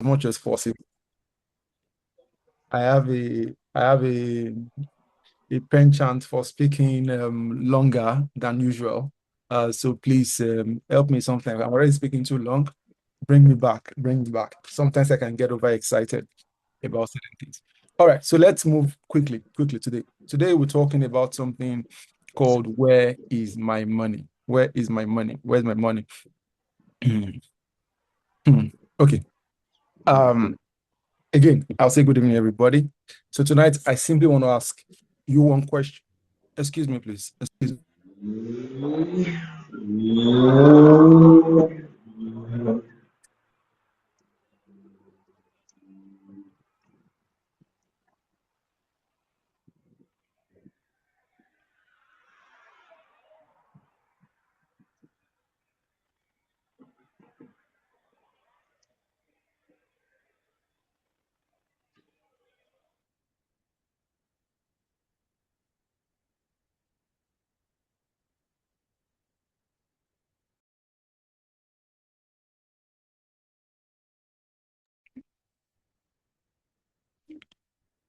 much as possible. I have a penchant for speaking longer than usual. So please help me sometimes. I'm already speaking too long. Bring me back. Bring me back. Sometimes I can get overexcited about certain things. All right, so let's move quickly today. Today we're talking about something called where is my money? Where is my money? Where's my money? Okay. Um, Again, I'll say good evening, everybody. So tonight I simply want to ask you one question. Excuse me, please. Excuse me.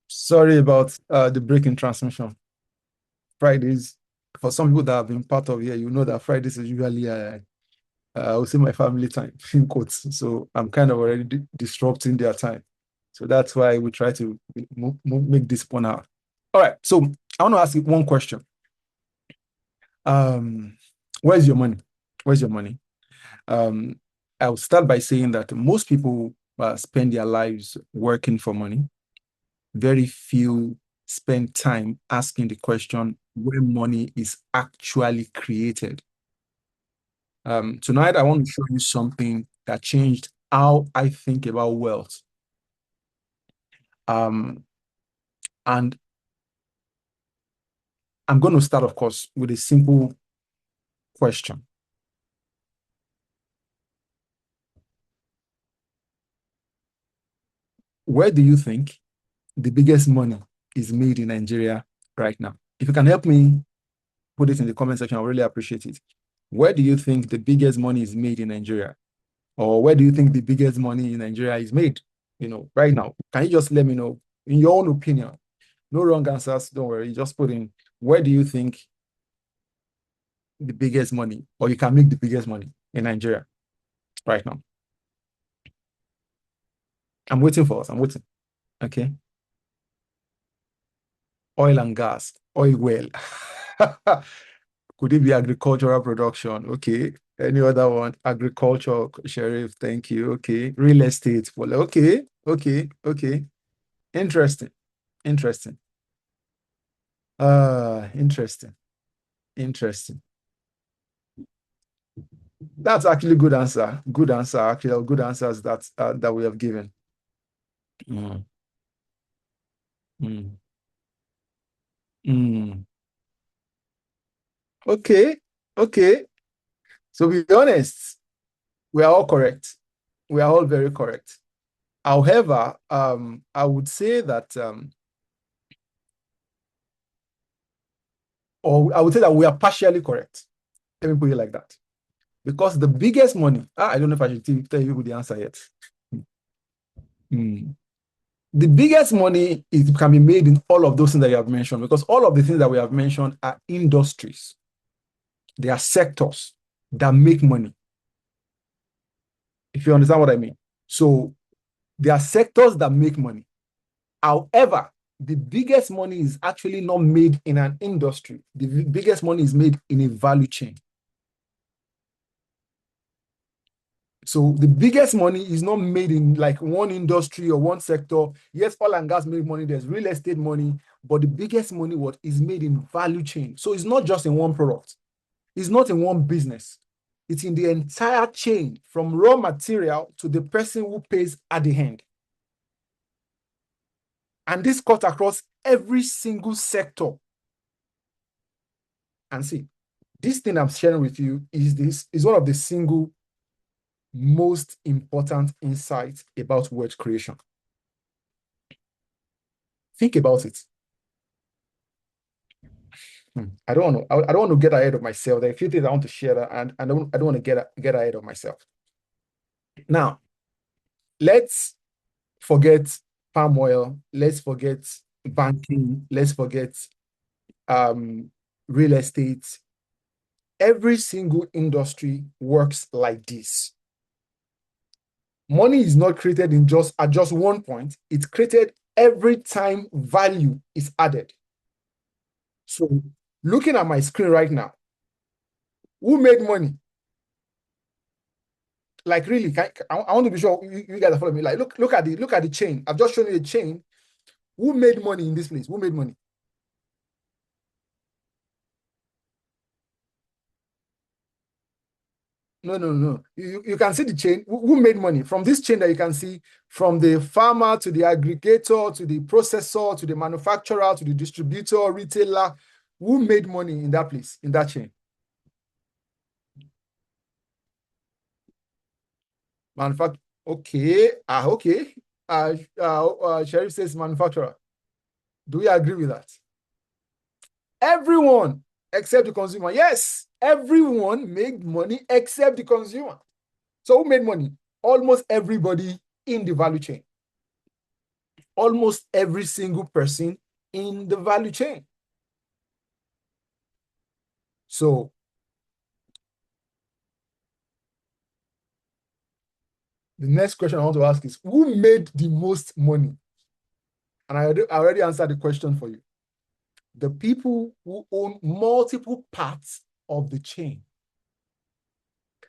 Sorry about the break in transmission. Fridays, for some people that have been part of here, you know that Fridays is usually, I would say, my family time, in quotes. So I'm kind of already disrupting their time. So that's why we try to make this 1 hour. All right. So I want to ask you one question. Um, where's your money? Where's your money? Um, I'll start by saying that most people spend their lives working for money. Very few spend time asking the question where money is actually created. Tonight, I want to show you something that changed how I think about wealth. Um, and I'm going to start, of course, with a simple question. Where do you think the biggest money is made in Nigeria right now? If you can help me put it in the comment section, I'll really appreciate it. Where do you think the biggest money is made in Nigeria? Or where do you think the biggest money in Nigeria is made? Right now. Can you just let me know, in your own opinion? No wrong answers, don't worry. Just put in where do you think the biggest money, or you can make the biggest money in Nigeria right now? I'm waiting for us. I'm waiting. Okay. Oil and gas, oil well. Could it be agricultural production? Okay. Any other one? Agriculture, Sheriff, thank you. Okay. Real estate. Well, okay. Okay. Okay. Interesting. Interesting. Interesting. Interesting. That's actually good answer. Good answer. Actually, good answers that we have given. Mm, mm, mm. Okay. Okay. So be honest, we are all correct. We are all very correct. However, I would say that, or I would say that we are partially correct. Let me put it like that. Because the biggest money, I don't know if I should tell you the answer yet. Mm. The biggest money can be made in all of those things that you have mentioned, because all of the things that we have mentioned are industries. They are sectors that make money, if you understand what I mean. So they are sectors that make money. However, the biggest money is actually not made in an industry. The biggest money is made in a value chain. So the biggest money is not made in like one industry or one sector. Yes, oil and gas make money, there's real estate money, but the biggest money what is made in value chain. So it's not just in one product. It's not in one business. It's in the entire chain from raw material to the person who pays at the end. And this cuts across every single sector. And see, this thing I'm sharing with you is one of the single most important insights about wealth creation. Think about it. I don't want to. I don't want to get ahead of myself. There are a few things I want to share, and I don't want to get ahead of myself. Now, let's forget palm oil. Let's forget banking. Let's forget um, real estate. Every single industry works like this. Money is not created in just at just one point. It's created every time value is added. So looking at my screen right now, who made money? Like really, I want to be sure you guys are following me. Like look at the chain. I've just shown you a chain. Who made money in this place? Who made money? No, no, no. You can see the chain. Who made money? From this chain that you can see, from the farmer to the aggregator to the processor to the manufacturer to the distributor, retailer, who made money in that place, in that chain? Manufacturer. Okay. Okay. Sheriff says manufacturer. Do you agree with that? Everyone except the consumer. Yes, everyone made money except the consumer. So who made money? Almost everybody in the value chain. Almost every single person in the value chain. So the next question I want to ask is, who made the most money? And I already answered the question for you. The people who own multiple parts of the chain.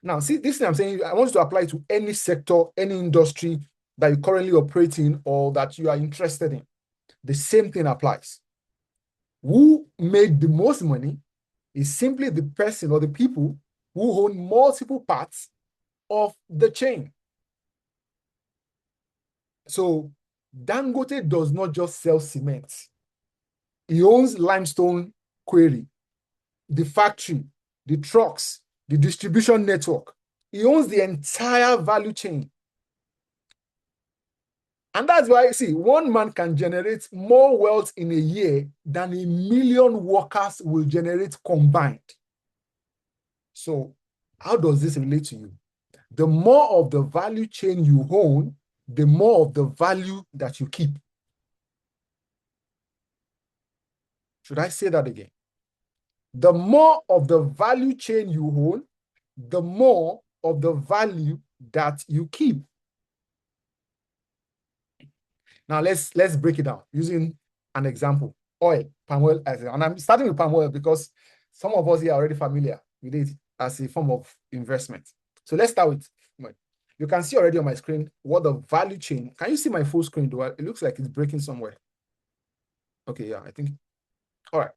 Now, see, this thing I'm saying, I want you to apply to any sector, any industry that you currently operate in or that you are interested in. The same thing applies. Who made the most money is simply the person or the people who own multiple parts of the chain. So Dangote does not just sell cement. He owns limestone quarry, the factory, the trucks, the distribution network. He owns the entire value chain. And that's why, see, one man can generate more wealth in a year than 1,000,000 workers will generate combined. So how does this relate to you? The more of the value chain you own, the more of the value that you keep. Should I say that again? The more of the value chain you own, the more of the value that you keep. Now let's break it down using an example. Oil, palm oil, and I'm starting with palm oil because some of us here are already familiar with it as a form of investment. So let's start with, you can see already on my screen what the value chain. Can you see my full screen? Do it looks like it's breaking somewhere? Okay, yeah, I think. All right.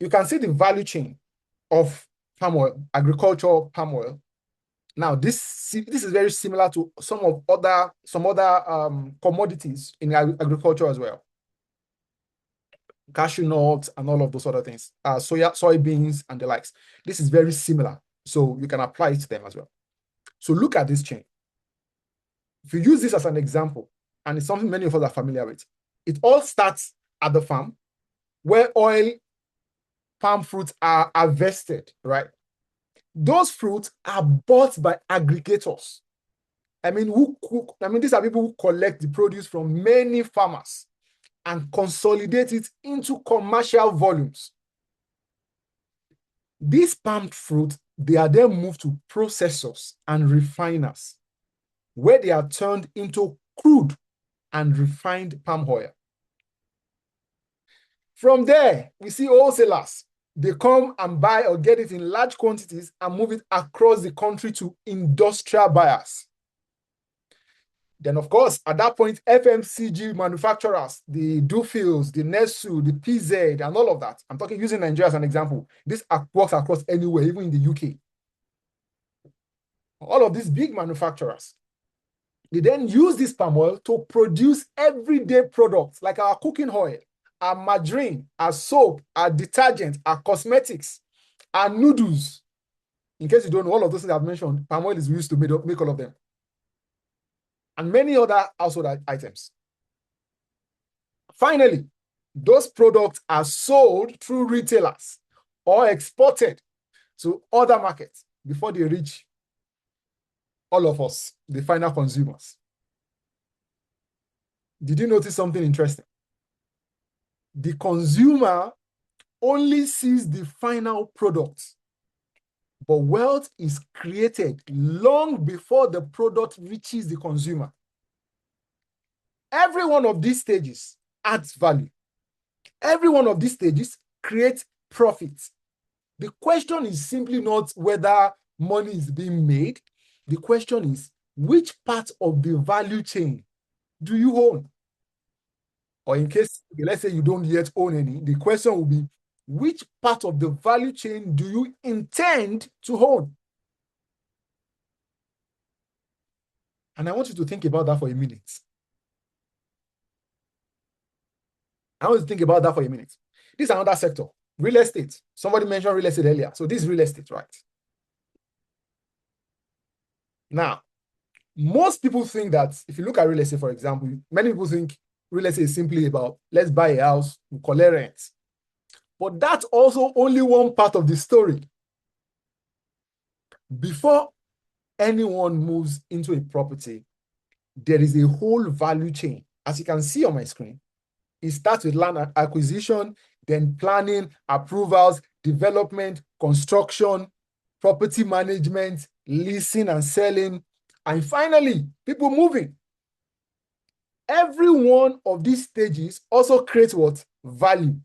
You can see the value chain of palm oil, agricultural palm oil. Now, this is very similar to some other commodities in agriculture as well. Cashew nuts and all of those other things, soybeans and the likes. This is very similar, so you can apply it to them as well. So look at this chain. If you use this as an example, and it's something many of us are familiar with, it all starts at the farm where palm fruits are harvested, right? Those fruits are bought by aggregators. These are people who collect the produce from many farmers and consolidate it into commercial volumes. These palm fruit, they are then moved to processors and refiners, where they are turned into crude and refined palm oil. From there, we see wholesalers. They come and buy or get it in large quantities and move it across the country to industrial buyers. Then, of course, at that point, FMCG manufacturers, the Dufils, the Nestle, the PZ, and all of that. I'm talking using Nigeria as an example. This works across anywhere, even in the UK. All of these big manufacturers, they then use this palm oil to produce everyday products like our cooking oil, our margarine, our soap, our detergent, our cosmetics, our noodles. In case you don't know, all of those things I've mentioned, palm oil is used to make all of them. And many other household items. Finally, those products are sold through retailers or exported to other markets before they reach all of us, the final consumers. Did you notice something interesting? The consumer only sees the final product, but wealth is created long before the product reaches the consumer. Every one of these stages adds value. Every one of these stages creates profit. The question is simply not whether money is being made. The question is, which part of the value chain do you own? Or in case, let's say you don't yet own any, the question will be, which part of the value chain do you intend to own? And I want you to think about that for a minute. I want you to think about that for a minute. This is another sector, real estate. Somebody mentioned real estate earlier. So this is real estate, right? Now, most people think that if you look at real estate, for example, many people think real estate is simply about let's buy a house, we collect rent. But that's also only one part of the story. Before anyone moves into a property, there is a whole value chain. As you can see on my screen, it starts with land acquisition, then planning, approvals, development, construction, property management, leasing and selling, and finally, people moving. Every one of these stages also creates what? Value.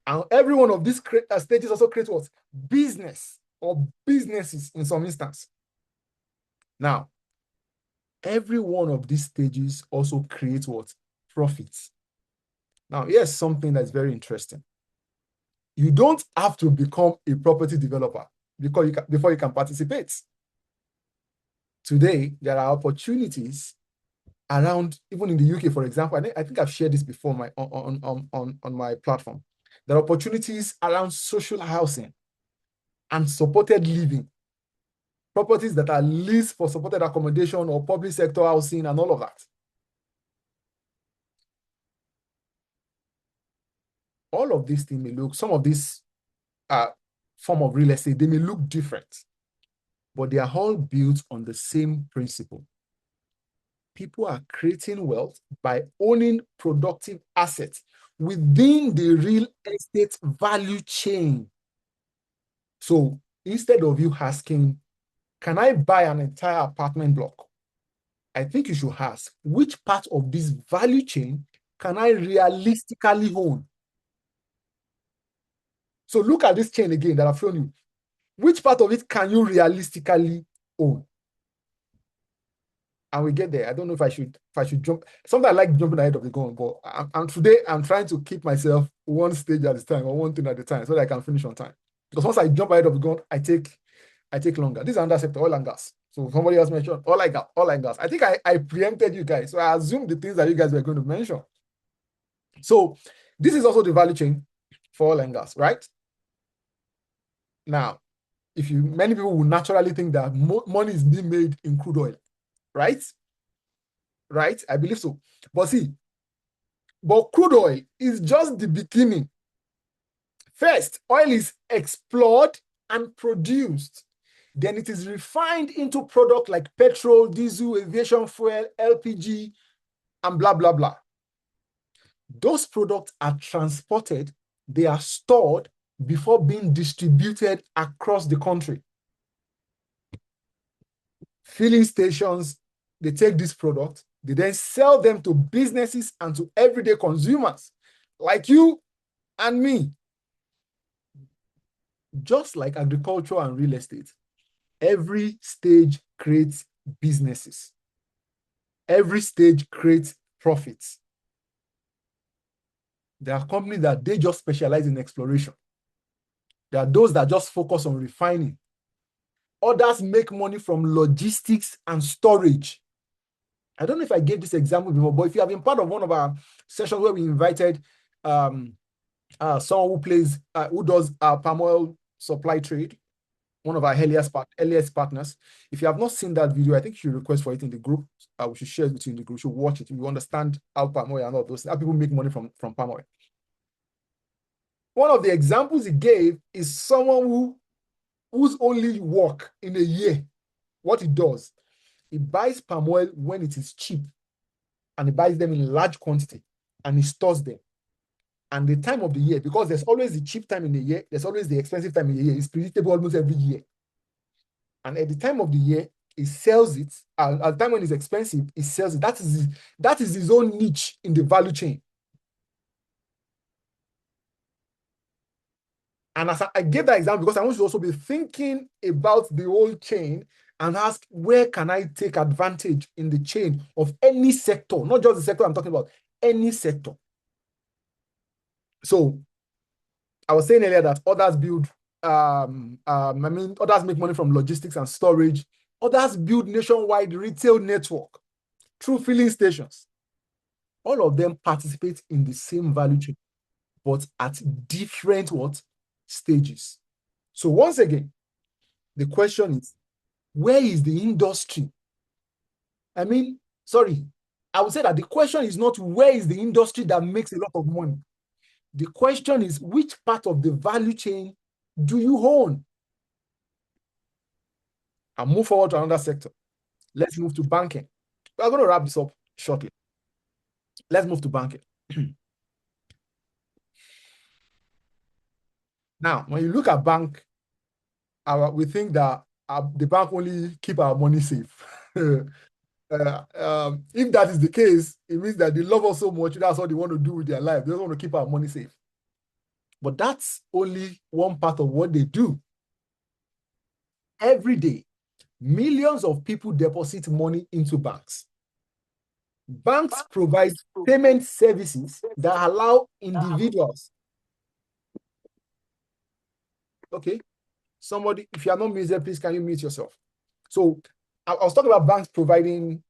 And every one of these stages also creates what? Business or businesses in some instance. Now, every one of these stages also creates what? Profits. Now, here's something that's very interesting. You don't have to become a property developer before you can participate. Today, there are opportunities around, even in the UK, for example. I think I've shared this before on my platform. There are opportunities around social housing and supported living, properties that are leased for supported accommodation or public sector housing and all of that. All of these things may look, some of these form of real estate, they may look different, but they are all built on the same principle. People are creating wealth by owning productive assets within the real estate value chain. So instead of you asking, can I buy an entire apartment block? I think you should ask, which part of this value chain can I realistically own? So look at this chain again that I've shown you. Which part of it can you realistically own? And we get there. I don't know if I should jump. Sometimes I like jumping ahead of the gun, but today I'm trying to keep myself one stage at a time or one thing at a time so that I can finish on time. Because once I jump ahead of the gun, I take longer. This is another sector, oil and gas. So somebody else mentioned oil and gas. I think I preempted you guys. So I assumed the things that you guys were going to mention. So this is also the value chain for oil and gas, right? Now, many people will naturally think that money is being made in crude oil, right? Right? I believe so. But crude oil is just the beginning. First, oil is explored and produced. Then it is refined into products like petrol, diesel, aviation fuel, LPG, and blah, blah, blah. Those products are transported, they are stored before being distributed across the country. Filling stations, they take this product, they then sell them to businesses and to everyday consumers like you and me. Just like agriculture and real estate, every stage creates businesses. Every stage creates profits. There are companies that they just specialize in exploration. There are those that just focus on refining. Others make money from logistics and storage. I don't know if I gave this example before, but if you have been part of one of our sessions where we invited someone who does palm oil supply trade, one of our earliest partners. If you have not seen that video, I think you should request for it in the group. We should share it with you in the group. You should watch it. You understand how palm oil and all those, how people make money from palm oil. One of the examples he gave is someone whose only work in a year, what he does, he buys palm oil when it is cheap. and he buys them in large quantity and he stores them. And the time of the year, because there's always the cheap time in the year, there's always the expensive time in the year. It's predictable almost every year. And at the time of the year, he sells it. At the time when it's expensive, he sells it. That is his own niche in the value chain. And as I gave that example because I want you to also be thinking about the whole chain and ask, where can I take advantage in the chain of any sector, not just the sector I'm talking about, any sector. So I was saying earlier that others build, others make money from logistics and storage. Others build nationwide retail network through filling stations. All of them participate in the same value chain, but at different what stages. So once again, the question is, where is the industry? I would say that the question is not where is the industry that makes a lot of money. The question is, which part of the value chain do you own? And move forward to another sector. Let's move to banking. We're going to wrap this up shortly. Let's move to banking. Now, when you look at bank, we think that the bank only keep our money safe. If that is the case, it means that they love us so much, that's what they want to do with their life. They don't want to keep our money safe. But that's only one part of what they do. Every day, millions of people deposit money into banks. Banks provide payment services that allow individuals. Okay, somebody, if you are not muted, please can you mute yourself? So I was talking about banks providing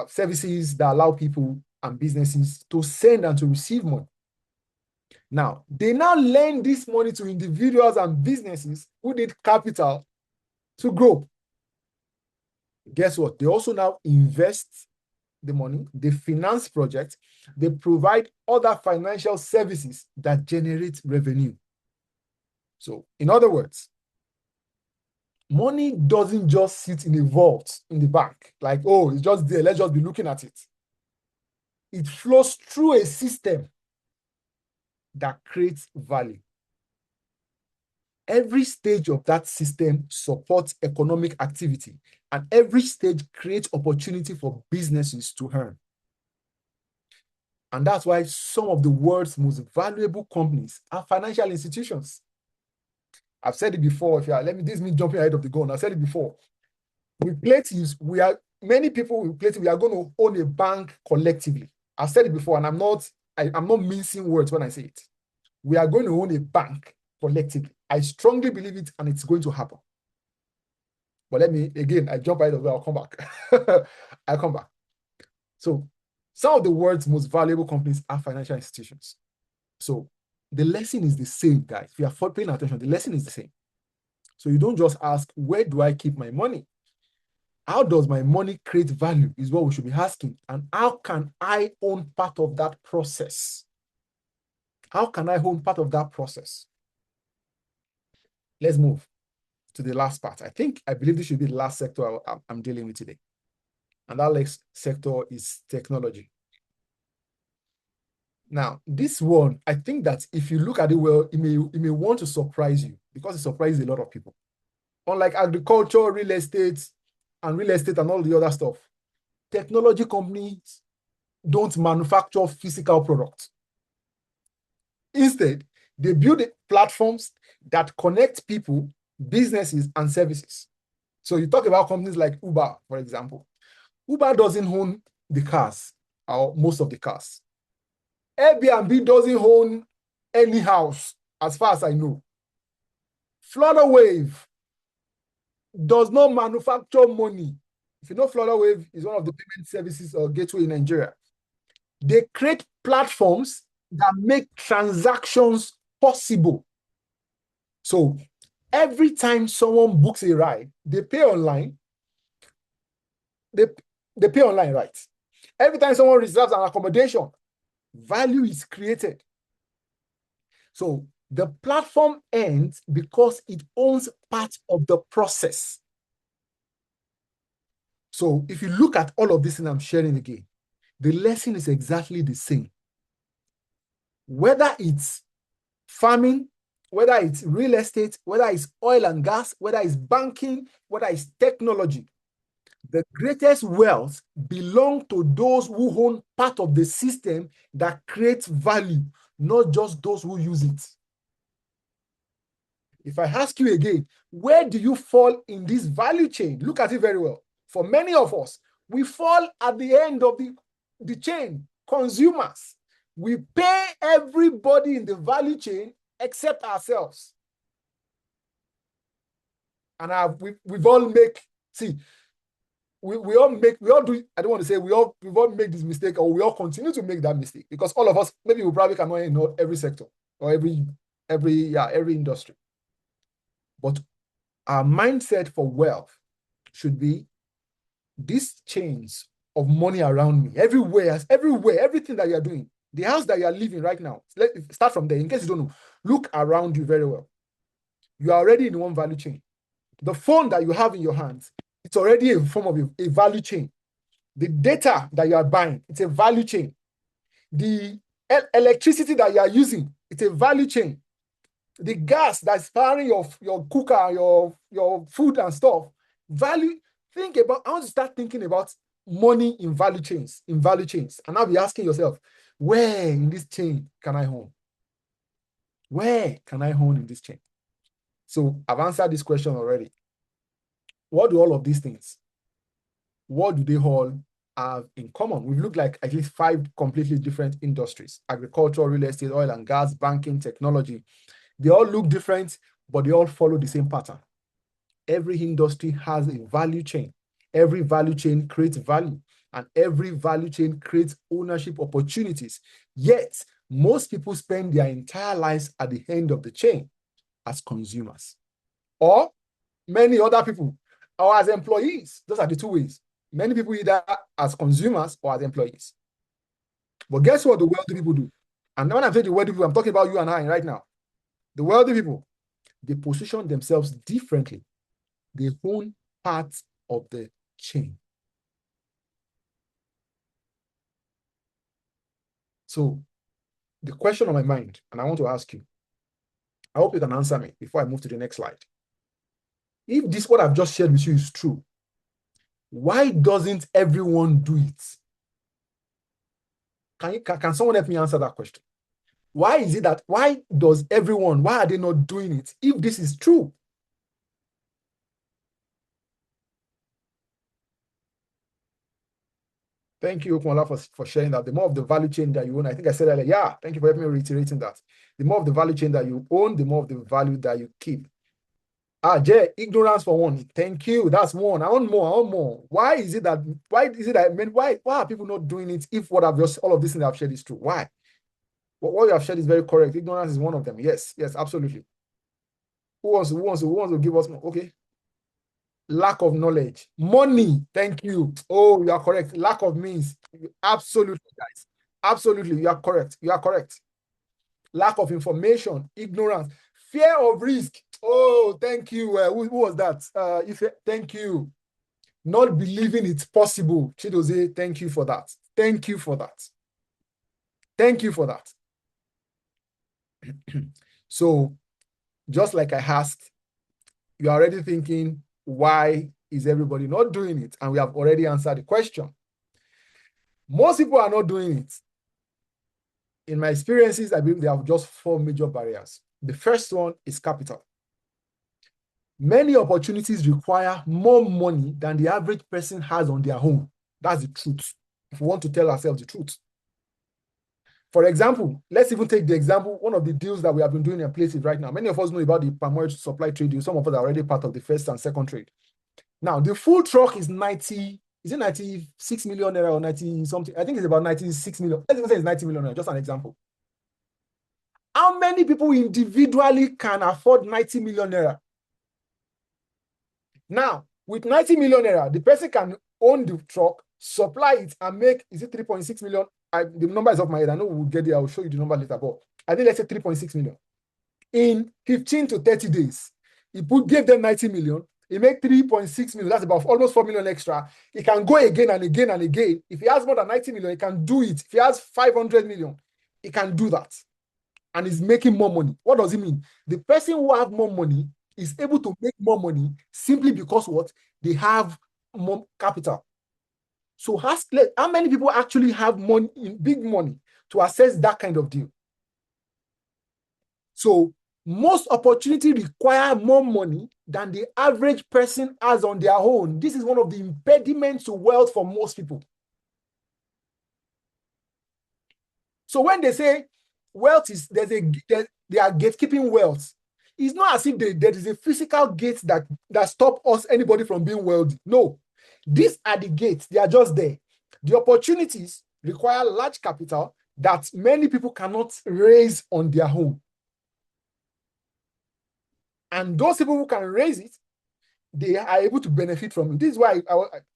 services that allow people and businesses to send and to receive money. Now, they now lend this money to individuals and businesses who need capital to grow. Guess what? They also now invest the money, they finance projects, they provide other financial services that generate revenue. So, in other words, money doesn't just sit in a vault in the bank, like, oh, it's just there, let's just be looking at it. It flows through a system that creates value. Every stage of that system supports economic activity, and every stage creates opportunity for businesses to earn. And that's why some of the world's most valuable companies are financial institutions. I've said it before. This is me jumping ahead of the gun. I've said it before. With Playtives, many people with Playtives, we are going to own a bank collectively. I've said it before, and I'm not mincing words when I say it. We are going to own a bank collectively. I strongly believe it, and it's going to happen. But I jump ahead of it. I'll come back. I'll come back. So some of the world's most valuable companies are financial institutions. So the lesson is the same, guys. If you are paying attention, the lesson is the same. So you don't just ask, where do I keep my money? How does my money create value is what we should be asking. And how can I own part of that process? How can I own part of that process? Let's move to the last part. I believe this should be the last sector I'm dealing with today. And that next sector is technology. Now, this one, I think that if you look at it well, it may want to surprise you because it surprises a lot of people. Unlike agriculture, real estate and all the other stuff, technology companies don't manufacture physical products. Instead, they build platforms that connect people, businesses, and services. So you talk about companies like Uber, for example. Uber doesn't own the cars, or most of the cars. Airbnb doesn't own any house, as far as I know. Flutterwave does not manufacture money. If you know, Flutterwave is one of the payment services or gateway in Nigeria. They create platforms that make transactions possible. So every time someone books a ride, they pay online. They pay online, right? Every time someone reserves an accommodation, value is created. So the platform ends because it owns part of the process. So if you look at all of this and I'm sharing again, the lesson is exactly the same. Whether it's farming, whether it's real estate, whether it's oil and gas, whether it's banking, whether it's technology, the greatest wealth belongs to those who own part of the system that creates value, not just those who use it. If I ask you again, where do you fall in this value chain? Look at it very well. For many of us, we fall at the end of the chain, consumers. We pay everybody in the value chain except ourselves. And we've all make, see, we all do, I don't want to say we've all made this mistake, or we all continue to make that mistake, because all of us, maybe we probably cannot know every sector or every industry. But our mindset for wealth should be these chains of money around me, everywhere, everything that you are doing, the house that you are living right now. Let's start from there. In case you don't know, look around you very well. You are already in one value chain. The phone that you have in your hands, it's already a form of a value chain. The data that you are buying, it's a value chain. The electricity that you are using, it's a value chain. The gas that's powering your cooker, your food and stuff, value. Think about, I want to start thinking about money in value chains, And now be asking yourself, where in this chain can I own? Where can I own in this chain? So I've answered this question already. What do all of these things, what do they all have in common? We've looked like at least 5 completely different industries: agriculture, real estate, oil and gas, banking, technology. They all look different, but they all follow the same pattern. Every industry has a value chain. Every value chain creates value, and every value chain creates ownership opportunities. Yet, most people spend their entire lives at the end of the chain as consumers, or many other people, or as employees. Those are the 2 ways. Many people either as consumers or as employees. But guess what the wealthy people do? And when I'm saying the wealthy people, I'm talking about you and I right now. The wealthy people, they position themselves differently. They own parts of the chain. So the question on my mind, and I want to ask you, I hope you can answer me before I move to the next slide. If this, what I've just shared with you, is true, why doesn't everyone do it? Can someone help me answer that question? Why is it that, why are they not doing it if this is true? Thank you, Okunola, for sharing that. The more of the value chain that you own, I think I said earlier, yeah, thank you for helping me reiterating that. The more of the value chain that you own, the more of the value that you keep. Jay, ignorance for one. Thank you. That's one. I want more. Why are people not doing it if what I've just, all of this thing I've shared is true? Why? What you have shared is very correct. Ignorance is one of them. Yes, absolutely. Who wants to give us more? Okay. Lack of knowledge. Money. Thank you. Oh, you are correct. Lack of means. Absolutely, guys. Absolutely. You are correct. Lack of information. Ignorance. Fear of risk. Oh, thank you. Who was that? Thank you. Not believing it's possible. Chidozie, thank you for that. Thank you for that. So, just like I asked, you're already thinking, why is everybody not doing it? And we have already answered the question. Most people are not doing it. In my experiences, I believe there are just 4 major barriers. The first one is capital. Many opportunities require more money than the average person has on their own. That's the truth. If we want to tell ourselves the truth. For example, let's even take the example, one of the deals that we have been doing in Playtives right now. Many of us know about the palm oil supply trade deal. Some of us are already part of the first and second trade. Now, the full truck is 96 million naira or 90 something? I think it's about 96 million. Let's even say it's 90 million naira, just an example. How many people individually can afford 90 million naira? Now, with 90 million naira, the person can own the truck, supply it, and make, is it 3.6 million? The number is off my head. I know we'll get there. I'll show you the number later, but I think let's say 3.6 million. In 15 to 30 days, he gave them 90 million. he make 3.6 million, that's about almost 4 million extra. He can go again and again and again. If he has more than 90 million, he can do it. If he has 500 million, he can do that. And he's making more money. What does it mean? The person who have more money is able to make more money simply because what? They have more capital. So how many people actually have money, big money, to access that kind of deal? So most opportunity require more money than the average person has on their own. This is one of the impediments to wealth for most people. So when they say wealth is, they are gatekeeping wealth, it's not as if there is a physical gate that stop us, anybody, from being wealthy. No, these are the gates. They are just there. The opportunities require large capital that many people cannot raise on their own. And those people who can raise it, they are able to benefit from it. This is why,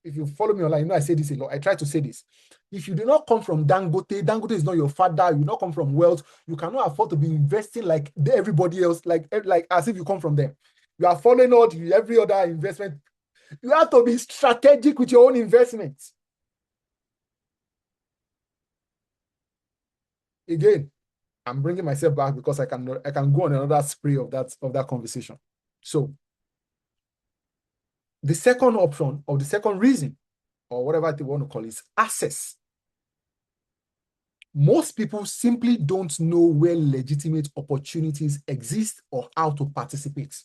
if you follow me online, you know I say this a lot. I try to say this. If you do not come from Dangote is not your father, you do not come from wealth, you cannot afford to be investing like everybody else, like as if you come from them. You are following every other investment. You have to be strategic with your own investments. Again, I'm bringing myself back because I can go on another spree of that conversation. So the second option, or the second reason, or whatever they want to call it, is access. Most people simply don't know where legitimate opportunities exist or how to participate.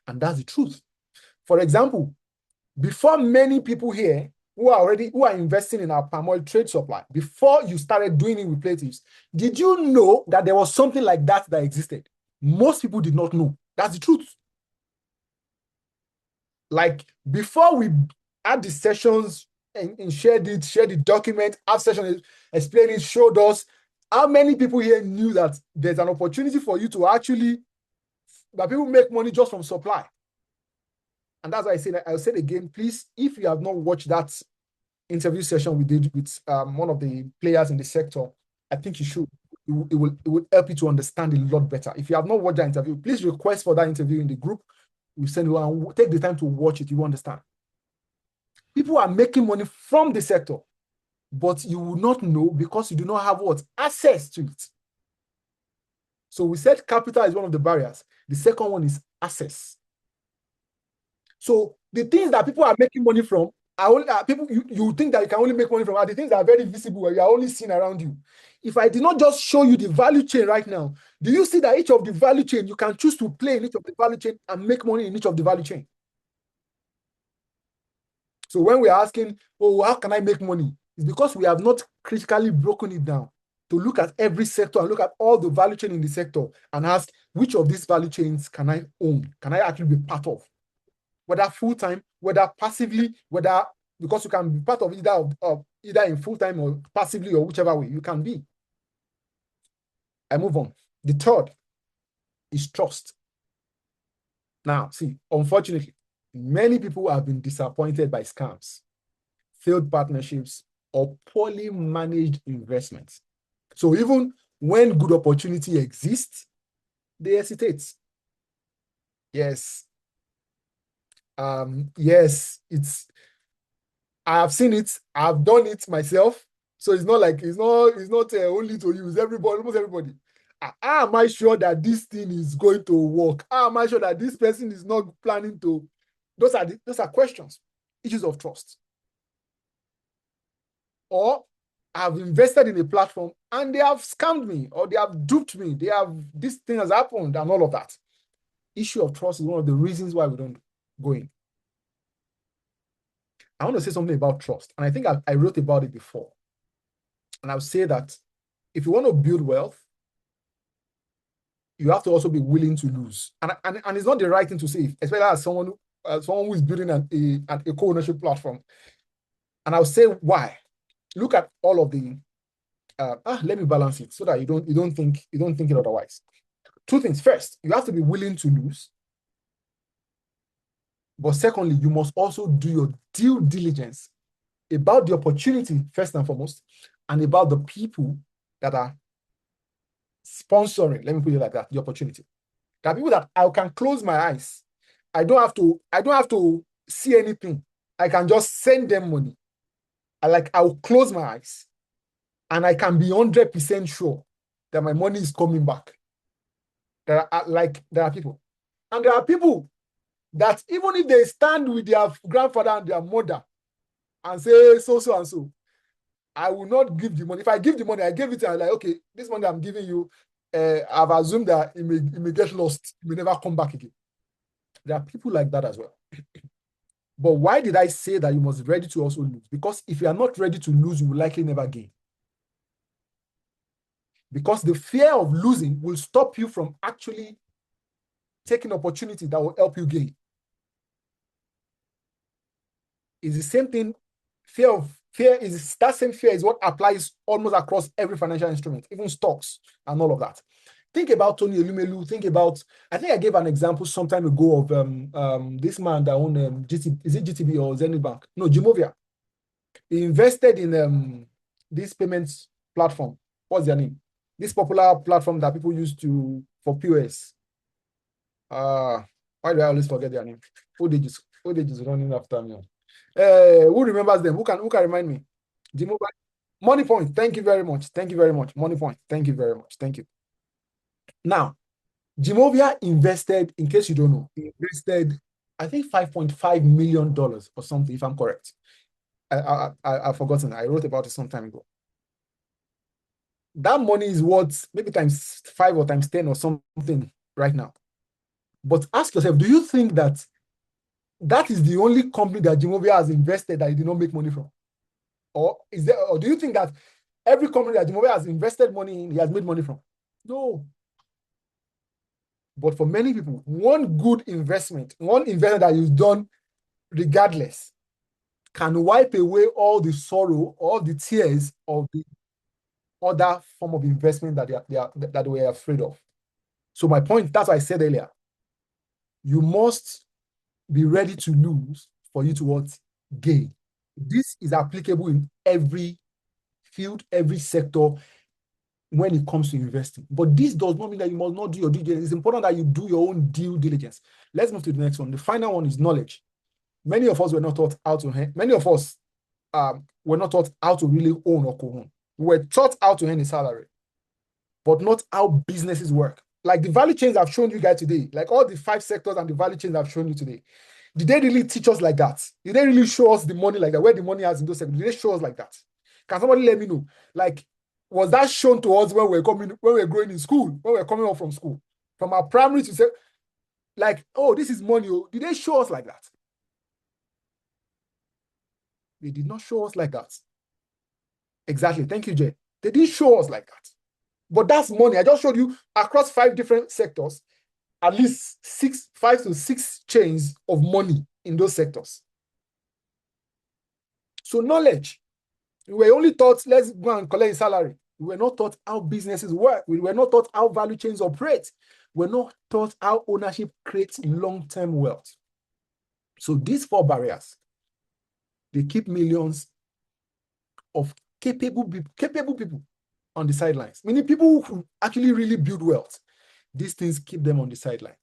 And that's the truth. For example, before many people here who are investing in our palm oil trade supply, before you started doing it with Playtives, did you know that there was something like that existed? Most people did not know. That's the truth. Like, before we had the sessions and shared the document, have sessions, explain it, showed us, how many people here knew that there's an opportunity for you to actually, that people make money just from supply? And that's why I say that, I'll say it again, please, if you have not watched that interview session we did with one of the players in the sector, I think you should. It will help you to understand a lot better. If you have not watched that interview, please request for that interview in the group. We send you, and take the time to watch it. You will understand. People are making money from the sector, but you will not know because you do not have what? Access to it. So we said capital is one of the barriers. The second one is access. So the things that people are making money from are only people you think that you can only make money from are the things that are very visible, and you are only seeing around you. If I did not just show you the value chain right now, do you see that each of the value chain, you can choose to play in each of the value chain and make money in each of the value chain? So when we're asking, oh, how can I make money? It's because we have not critically broken it down to look at every sector and look at all the value chain in the sector and ask, which of these value chains can I own? Can I actually be part of? Whether full-time, whether passively, whether, because you can be part of either in full-time or passively, or whichever way you can be. I move on. The third is trust. Now, see, unfortunately, many people have been disappointed by scams, failed partnerships, or poorly managed investments. So even when good opportunity exists, they hesitate. Yes. Yes, I have seen it, I've done it myself. So it's not only to use everybody, almost everybody. How am I sure that this thing is going to work? How am I sure that this person is not planning to? Those are questions, issues of trust. Or I've invested in a platform and they have scammed me, or they have duped me. This thing has happened and all of that. Issue of trust is one of the reasons why we don't go in. I want to say something about trust, and I think I wrote about it before. And I'll say that if you want to build wealth, you have to also be willing to lose. And it's not the right thing to say, especially as someone who is building a co-ownership platform. And I'll say why. Look at all of the. Let me balance it so that you don't think it otherwise. Two things. First, you have to be willing to lose. But secondly, you must also do your due diligence about the opportunity, first and foremost, and about the people that are sponsoring, let me put it like that, the opportunity. There are people that I can close my eyes I don't have to see anything. I can just send them money. I'll close my eyes and I can be 100% sure that my money is coming back. There are people. And there are people that even if they stand with their grandfather and their mother and say so and so, I will not give the money. If I give the money, I give it and I'm like, okay, this money I'm giving you, I've assumed that it may get lost. It may never come back again. There are people like that as well. But why did I say that you must be ready to also lose? Because if you are not ready to lose, you will likely never gain. Because the fear of losing will stop you from actually taking opportunity that will help you gain. It's the same thing. That same fear is what applies almost across every financial instrument, even stocks and all of that. Think about Tony Elumelu. I think I gave an example some time ago of this man that owned is it GTB or Zenith Bank? No, Jimovia. He invested in this payments platform. What's their name? This popular platform that people use for POS. Why do I always forget their name? Old age is running after me. Who remembers them? Who can remind me? Jimovia. Money Point. Thank you very much. Thank you very much. Money Point. Thank you very much. Thank you. Now, Jimovia invested, in case you don't know, invested, I think $5.5 million or something, if I'm correct. I've forgotten. I wrote about it some time ago. That money is worth maybe times 5 or times 10 or something right now. But ask yourself, do you think that is the only company that Jimovia has invested that he did not make money from? Or do you think that every company that Jimovia has invested money in, he has made money from? No. But for many people, one investment that you've done regardless can wipe away all the sorrow, all the tears of the other form of investment that we are afraid of. So my point, that's what I said earlier. You must be ready to lose for you to gain. This is applicable in every field, every sector when it comes to investing. But this does not mean that you must not do your due diligence. It's important that you do your own due diligence. Let's move to the next one. The final one is knowledge. Many of us were not taught how to really own or co-own. We were taught how to earn a salary, but not how businesses work. Like the value chains I've shown you guys today, like all the 5 sectors and the value chains I've shown you today, did they really teach us like that? Did they really show us the money like that, where the money is in those sectors? Did they show us like that? Can somebody let me know? Like, was that shown to us when we were growing in school, when we were coming up from school? From our primary to say, like, oh, this is money. Did they show us like that? They did not show us like that. Exactly. Thank you, Jay. They didn't show us like that. But that's money. I just showed you across 5 different sectors, at least 5 to 6 chains of money in those sectors. So knowledge. We were only taught, let's go and collect a salary. We were not taught how businesses work. We were not taught how value chains operate. We're not taught how ownership creates long-term wealth. So these 4 barriers, they keep millions of capable people on the sidelines. Meaning people who actually really build wealth. These things keep them on the sideline.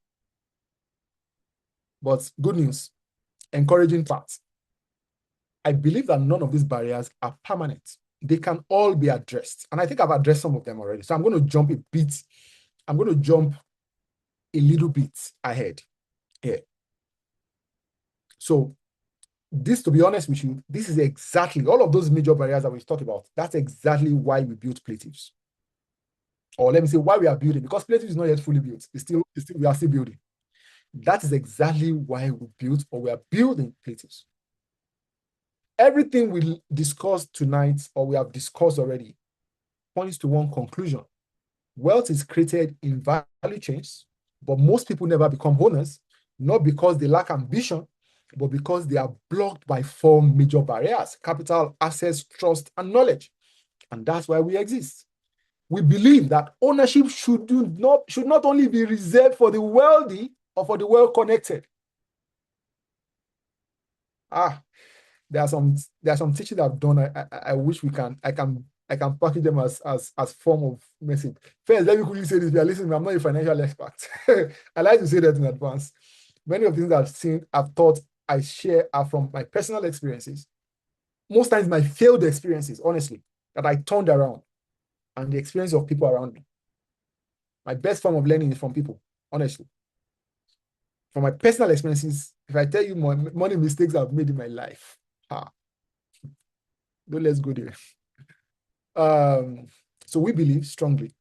But good news, encouraging part. I believe that none of these barriers are permanent. They can all be addressed. And I think I've addressed some of them already. So I'm going to jump a little bit ahead here. So this, to be honest with you, this is exactly all of those major barriers that we've talked about. That's exactly why we built Playtives. Or let me say why we are building, because Playtives is not yet fully built. We are still building. That is exactly why we built, or we are building Playtives. Everything we discussed tonight, or we have discussed already, points to one conclusion. Wealth is created in value chains, but most people never become owners, not because they lack ambition, but because they are blocked by 4 major barriers: capital, access, trust, and knowledge. And that's why we exist. We believe that ownership should not only be reserved for the wealthy or for the well-connected. There are some teaching I've done. I wish I can package them as form of message. First, let me quickly say this. If you are listening, I'm not a financial expert. I like to say that in advance. Many of the things I've seen, I've thought, I share are from my personal experiences. Most times my failed experiences, honestly, that I turned around and the experience of people around me. My best form of learning is from people, honestly. From my personal experiences, if I tell you money mistakes I've made in my life, don't let's go there. So we believe strongly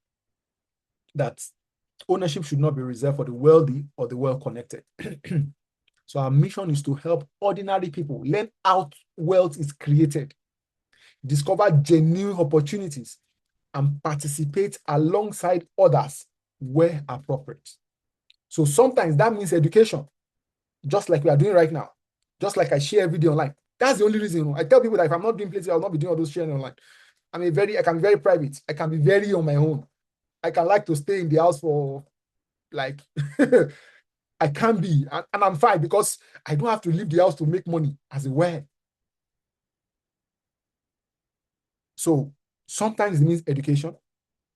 that ownership should not be reserved for the wealthy or the well-connected. So our mission is to help ordinary people learn how wealth is created, discover genuine opportunities, and participate alongside others where appropriate. So sometimes that means education, just like we are doing right now, just like I share video online. That's the only reason. I tell people that if I'm not doing Playtives, I'll not be doing all those sharing online. I can be very private. I can be very on my own. I can like to stay in the house for like I can be, and I'm fine because I don't have to leave the house to make money, as it were. So sometimes it means education,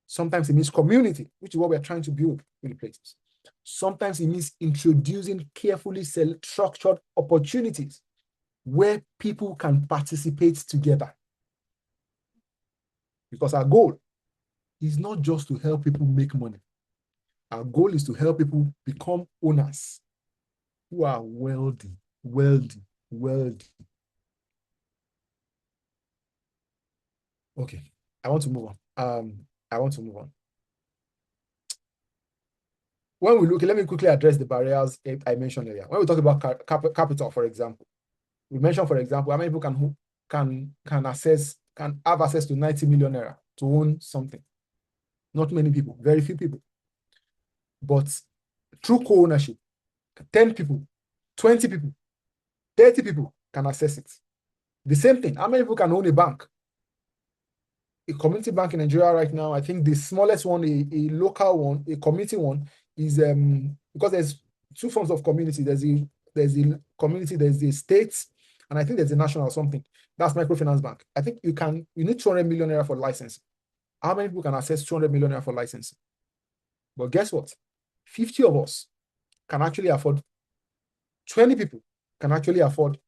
sometimes it means community, which is what we're trying to build in the places. Sometimes it means introducing carefully structured opportunities where people can participate together. Because our goal is not just to help people make money. Our goal is to help people become owners who are wealthy, wealthy, wealthy. Okay, I want to move on. I want to move on. When we look, let me quickly address the barriers I mentioned earlier. When we talk about capital, for example, we mentioned, for example, how many people can have access to 90 million naira to own something. Not many people, very few people. But through co-ownership, 10 people, 20 people, 30 people can access it. The same thing, how many people can own a bank? A community bank in Nigeria right now, I think the smallest one, a local one, a community one, is because there's two forms of community. There's a community, there's a state, and I think there's a national or something. That's microfinance bank. I think you need 200 million naira for license. How many people can access 200 million naira for license? But guess what? 50 of us can actually afford, 20 people can actually afford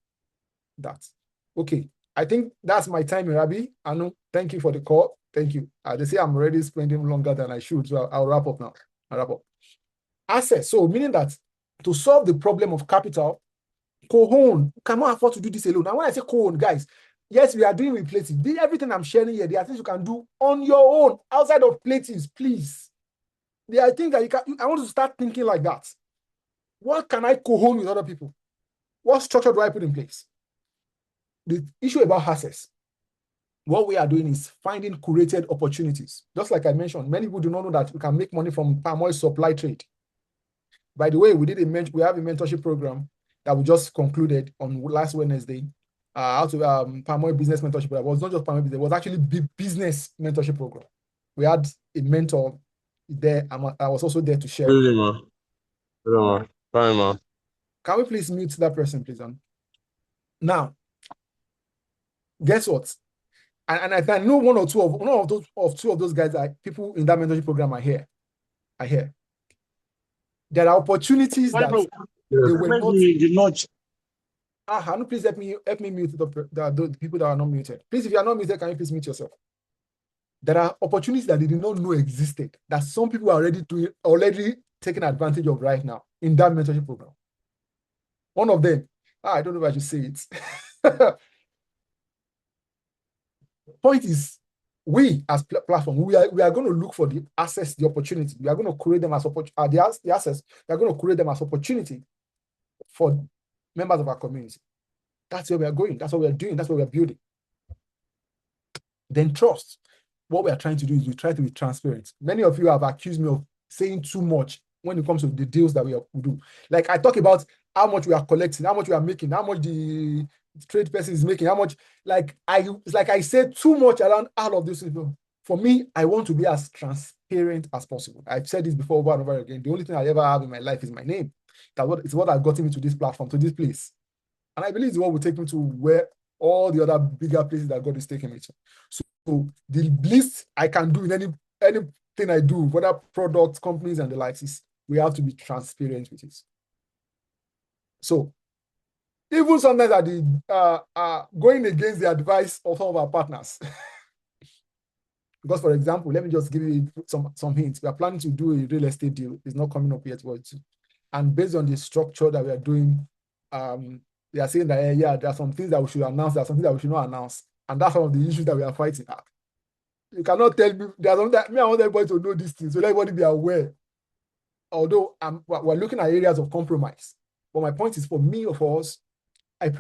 that. Okay, I think that's my time, Rabi. Anu, thank you for the call. Thank you. They say I'm already spending longer than I should, so I'll wrap up now. I'll wrap up. Assets. So meaning that to solve the problem of capital, co-own cannot afford to do this alone. Now, when I say co-own, guys, yes, we are doing with Playtives. Everything I'm sharing here, there are things you can do on your own outside of Playtives, please. There are things that you can. I want to start thinking like that. What can I co-own with other people? What structure do I put in place? The issue about access, what we are doing is finding curated opportunities. Just like I mentioned, many people do not know that we can make money from palm oil supply trade. By the way, we have a mentorship program that we just concluded on last Wednesday. Out of palm oil business mentorship program. It was not just palm oil business, it was actually business mentorship program. We had a mentor there. I was also there to share. Really, man. Really, man. Fine, man. Can we please mute that person, please? Now, guess what? And I know one of those guys are people in that mentorship program are here. There are opportunities that they were not. The notch. Hanu, please help me mute the people that are not muted. Please, if you are not muted, can you please mute yourself? There are opportunities that they did not know existed that some people are already taking advantage of right now in that mentorship program. One of them, I don't know if I should say it. Point is, we as platform, we are going to look for the access, the opportunity. We are going to create them as the access. We are going to create them as opportunity for members of our community. That's where we are going. That's what we are doing. That's what we are building. Then trust. What we are trying to do is we try to be transparent. Many of you have accused me of saying too much when it comes to the deals that we do. Like I talk about how much we are collecting, how much we are making, how much the trade person is making, how much, it's like I said too much around all of this. For me, I want to be as transparent as possible. I've said this before over and over again. The only thing I ever have in my life is my name. It's what has gotten me to this platform, to this place. And I believe it's what will take me to where all the other bigger places that God is taking me to. So the least I can do in anything I do, whether products, companies, and the likes, is we have to be transparent with it. So even sometimes at the going against the advice of some of our partners. Because, for example, let me just give you some hints. We are planning to do a real estate deal. It's not coming up yet, and based on the structure that we are doing, they are saying that yeah, there are some things that we should announce, there are some things that we should not announce, and that's some of the issues that we are fighting at. You cannot tell me there's something that me. I want everybody to know these things, so let everybody be aware. Although we're looking at areas of compromise, but my point is for me or for us,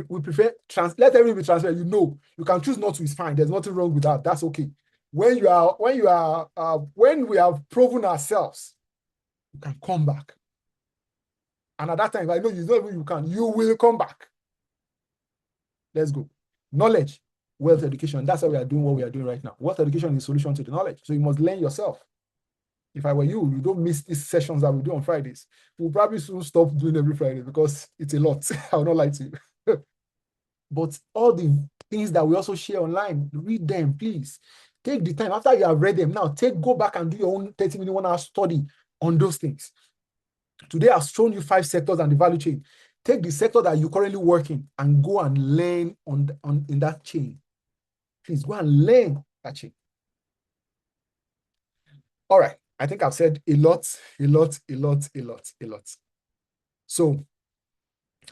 we prefer let everything be transparent. You can choose not to. It's fine. There's nothing wrong with that. That's okay. When we have proven ourselves, you can come back. And at that time, if I know you will come back. Let's go. Knowledge, wealth education. That's how we are doing what we are doing right now. Wealth education is a solution to the knowledge. So you must learn yourself. If I were you, you don't miss these sessions that we do on Fridays. We'll probably soon stop doing every Friday because it's a lot. I will not lie to you. But all the things that we also share online, read them, please. Take the time after you have read them. Now, go back and do your own 30-minute, 1-hour study on those things. Today, I've shown you 5 sectors and the value chain. Take the sector that you're currently working and go and learn in that chain. Please go and learn that chain. All right. I think I've said a lot. So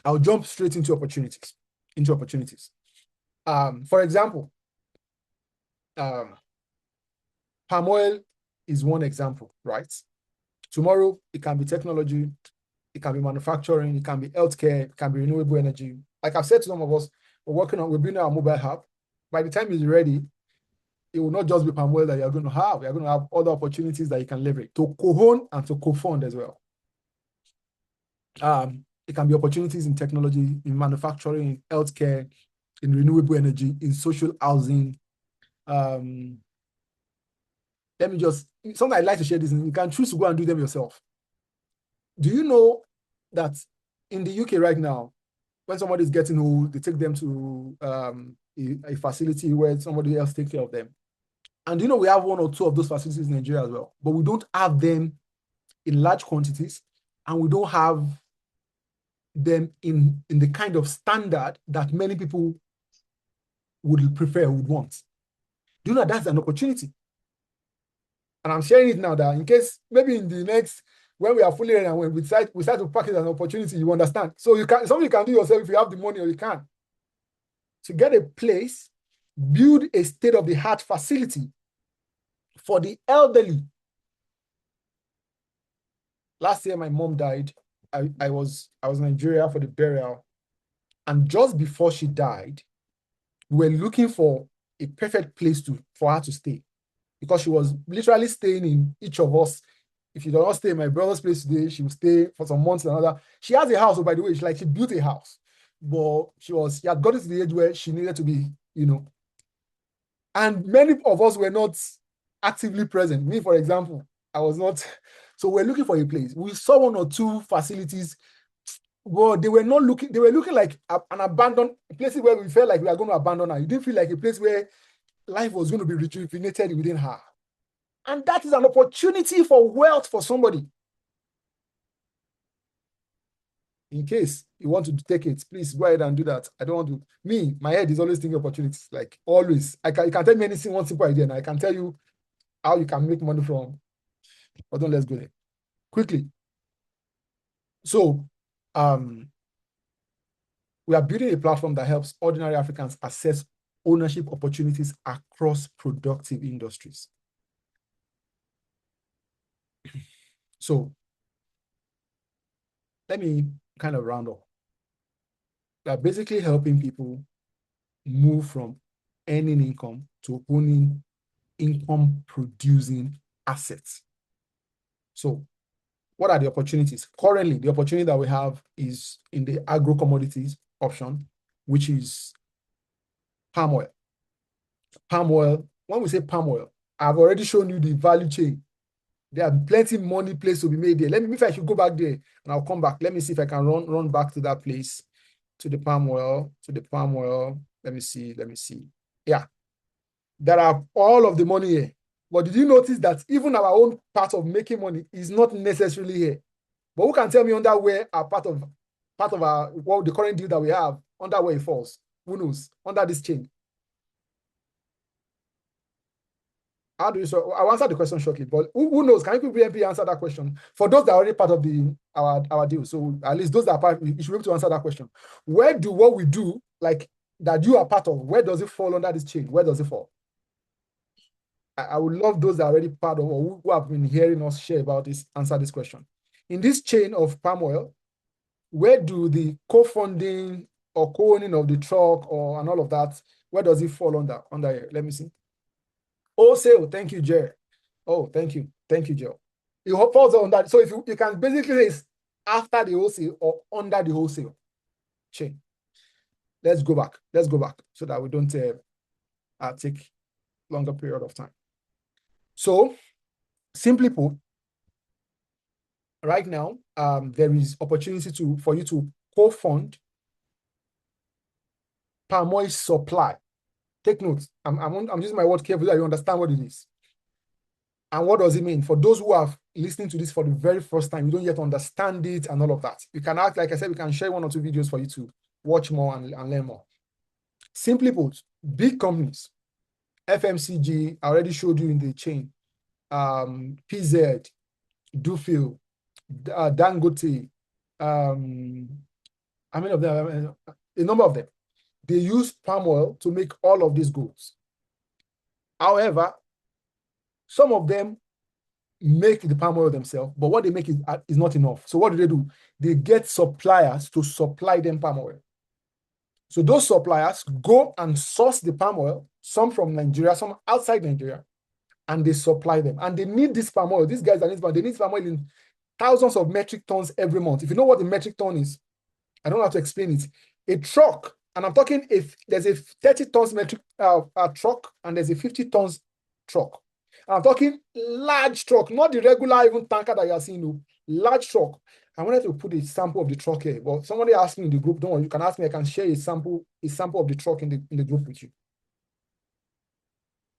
I'll jump straight into opportunities. For example, palm oil is one example, right? Tomorrow, it can be technology, it can be manufacturing, it can be healthcare, it can be renewable energy. Like I've said to some of us, we're building our mobile app. By the time it's ready, it will not just be palm oil that you're going to have. You're going to have other opportunities that you can leverage to co-own and to co-fund as well. It can be opportunities in technology, in manufacturing, in healthcare, in renewable energy, in social housing. Something I'd like to share this, you can choose to go and do them yourself. Do you know that in the UK right now, when somebody is getting old, they take them to a facility where somebody else takes care of them. And we have 1 or 2 of those facilities in Nigeria as well, but we don't have them in large quantities, and we don't have them in the kind of standard that many people would want. Do you know that's an opportunity? And I'm sharing it now that in case maybe in the next, when we are fully ready and when we start to package an opportunity, you understand. So something you can do yourself if you have the money, or you can. To get a place, build a state-of-the-art facility for the elderly. Last year, my mom died. I was in Nigeria for the burial. And just before she died, we were looking for a perfect place for her to stay, because she was literally staying in each of us. If you do not stay in my brother's place today, she will stay for some months and another. She has a house, by the way, she built a house, but she had gotten to the age where she needed to be, and many of us were not actively present. Me, for example, I was not. So we're looking for a place. We saw 1 or 2 facilities. Well, they were looking like an abandoned places where we felt like we are going to abandon her. You didn't feel like a place where life was going to be rejuvenated within her. And that is an opportunity for wealth for somebody. In case you want to take it, please go ahead and do that. I don't want to. My head is always thinking opportunities, like always. You can tell me anything, one simple idea, and I can tell you how you can make money from. But let's go there quickly. So, we are building a platform that helps ordinary Africans access ownership opportunities across productive industries. So, let me kind of round up. We are basically helping people move from earning income to owning income-producing assets. So, what are the opportunities? Currently, the opportunity that we have is in the agro-commodities option, which is palm oil. Palm oil, when we say palm oil, I've already shown you the value chain. There are plenty money place to be made there. If I should go back there and I'll come back. Let me see if I can run back to that place, to the palm oil. Let me see. Yeah. There are all of the money here. But did you notice that even our own part of making money is not necessarily here? But who can tell me under where our part of part of our the current deal that we have under where it falls. Who knows? Under this chain. How do you so I'll answer the question shortly, but who knows? Can you quickly answer that question? For those that are already part of our deal, so at least those that are part, you should be able to answer that question. Where do what we do, like that you are part of, where does it fall under this chain? Where does it fall? I would love those that are already part of or who have been hearing us share about this, answer this question. In this chain of palm oil, where do the co-funding or co-owning of the truck and all of that, where does it fall under here? Let me see. Wholesale, thank you, Jerry. Oh, thank you, Joe. It falls on that. So if you can basically say it's after the wholesale or under the wholesale chain. Let's go back so that we don't take longer period of time. So simply put, right now, there is opportunity for you to co-fund palm oil supply. Take notes. I'm using my word carefully so you understand what it is. And what does it mean? For those who are listening to this for the very first time, you don't yet understand it and all of that. You can act, like I said, we can share 1 or 2 videos for you to watch more and learn more. Simply put, big companies, FMCG, I already showed you in the chain, PZ, Dufil, Dangote, how many of them? A number of them. They use palm oil to make all of these goods. However, some of them make the palm oil themselves, but what they make is not enough. So what do? They get suppliers to supply them palm oil. So those suppliers go and source the palm oil, some from Nigeria, some outside Nigeria, and they supply them. And they need this palm oil. These guys they need palm oil in thousands of metric tons every month. If you know what a metric ton is, I don't have to explain it. A truck, and I'm talking if there's a 30 tons metric truck and there's a 50 tons truck. And I'm talking large truck, not the regular even tanker that you are seeing, no, large truck. I wanted to put a sample of the truck here, but somebody asked me in the group, don't worry, you can ask me, I can share a sample of the truck in the group with you.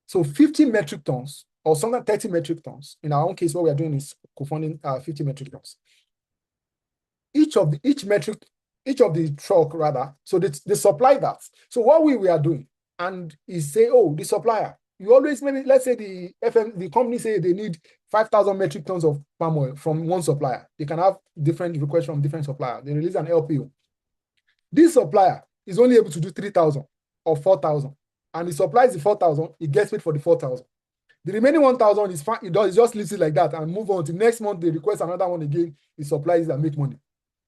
So 50 metric tons, or sometimes 30 metric tons. In our own case, what we are doing is co-funding 50 metric tons. Each of the truck rather, so they supply that. So what we are doing, and is say, oh, the supplier, you always, maybe let's say the company say they need 5,000 metric tons of palm oil from one supplier. They can have different requests from different suppliers. They release an LPO. This supplier is only able to do 3,000 or 4,000, and he supplies the 4,000. He gets paid for the 4,000. The remaining 1,000 is fine. He just leaves it like that and move on to next month. They request another one again. He supplies and make money.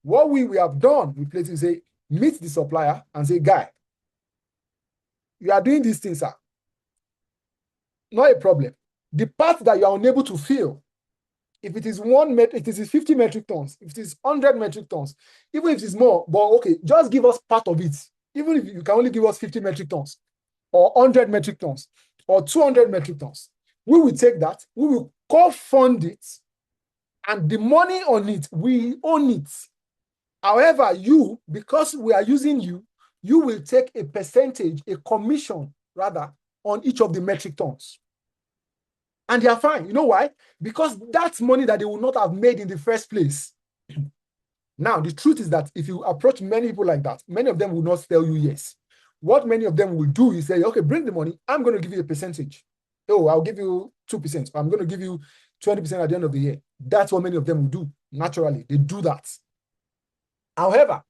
What we have done with Playtives is say, meet the supplier and say, guy, you are doing these things, sir. Not a problem. The part that you are unable to fill, if it is 50 metric tons, if it is 100 metric tons, even if it is more, but okay, just give us part of it. Even if you can only give us 50 metric tons, or 100 metric tons, or 200 metric tons, we will take that, we will co-fund it, and the money on it, we own it. However, because we are using you will take a percentage, a commission, rather, on each of the metric tons. And they are fine. You know why? Because that's money that they would not have made in the first place. Now, the truth is that if you approach many people like that, many of them will not tell you yes. What many of them will do is say, okay, bring the money. I'm going to give you a percentage. Oh, I'll give you 2%. I'm going to give you 20% at the end of the year. That's what many of them will do. Naturally, they do that. However,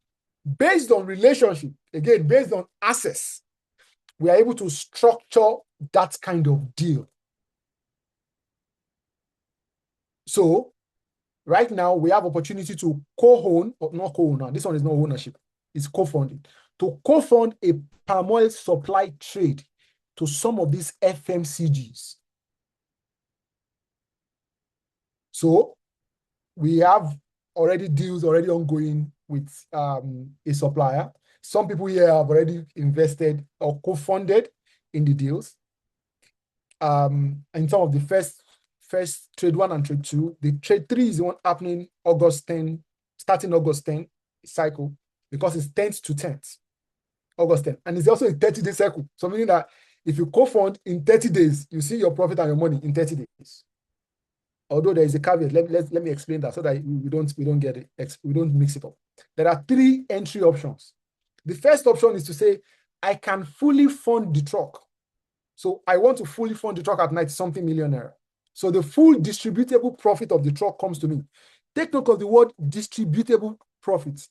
based on relationship, again, based on access, we are able to structure that kind of deal. So right now, we have opportunity to co-own, or not co-own, this one is not ownership, it's co-funding, to co-fund a palm oil supply trade to some of these FMCGs. So we have deals already ongoing with a supplier. Some people here have already invested or co-funded in the deals. In some of the first trade 1 and trade 2, the trade 3 is the one happening starting August 10 cycle, because it's 10th to 10th, August 10. And it's also a 30-day cycle. So meaning that if you co-fund in 30 days, you see your profit and your money in 30 days. Although there is a caveat, let me explain that so that we don't get it, we don't mix it up. there are three entry options. The first option is to say, I can fully fund the truck. So I want to fully fund the truck at 90-something million naira. So the full distributable profit of the truck comes to me. Take note of the word distributable profit.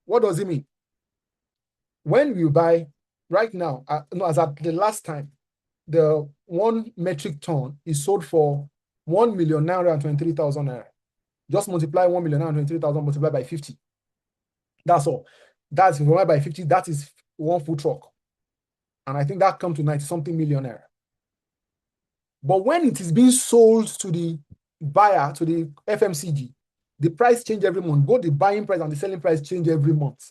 What does it mean? When you buy right now, as at the last time, the 1 metric ton is sold for 1,923,000 naira. Just multiply 1,923,000 multiplied by 50. That's all. That's divided by 50. That is one full truck. And I think that comes to 90-something million naira. But when it is being sold to the buyer, to the FMCG, the price change every month. Both the buying price and the selling price change every month.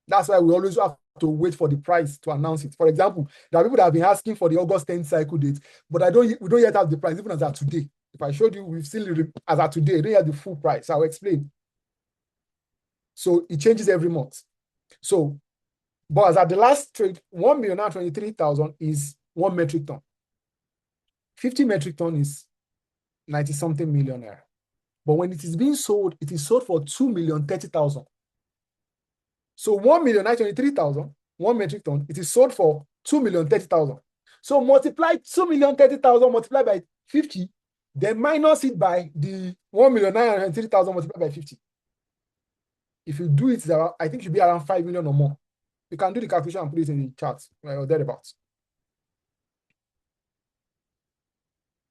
That's why we always have to wait for the price to announce it. For example, there are people that have been asking for the August 10th cycle date, but we don't yet have the price, even as of today. If I showed you, we've seen as of today, they don't have the full price. I'll explain. So it changes every month. So, but as at the last trade, 1,923,000 is 1 metric ton. 50 metric ton is 90-something million naira. But when it is being sold, it is sold for 2,030,000. So 1,923,000, 1 metric ton, it is sold for 2,030,000. So multiply 2,030,000 multiplied by 50, then minus it by the 1,923,000 multiplied by 50. If you do it, I think it should be around 5 million or more. You can do the calculation and put it in the chart or thereabouts.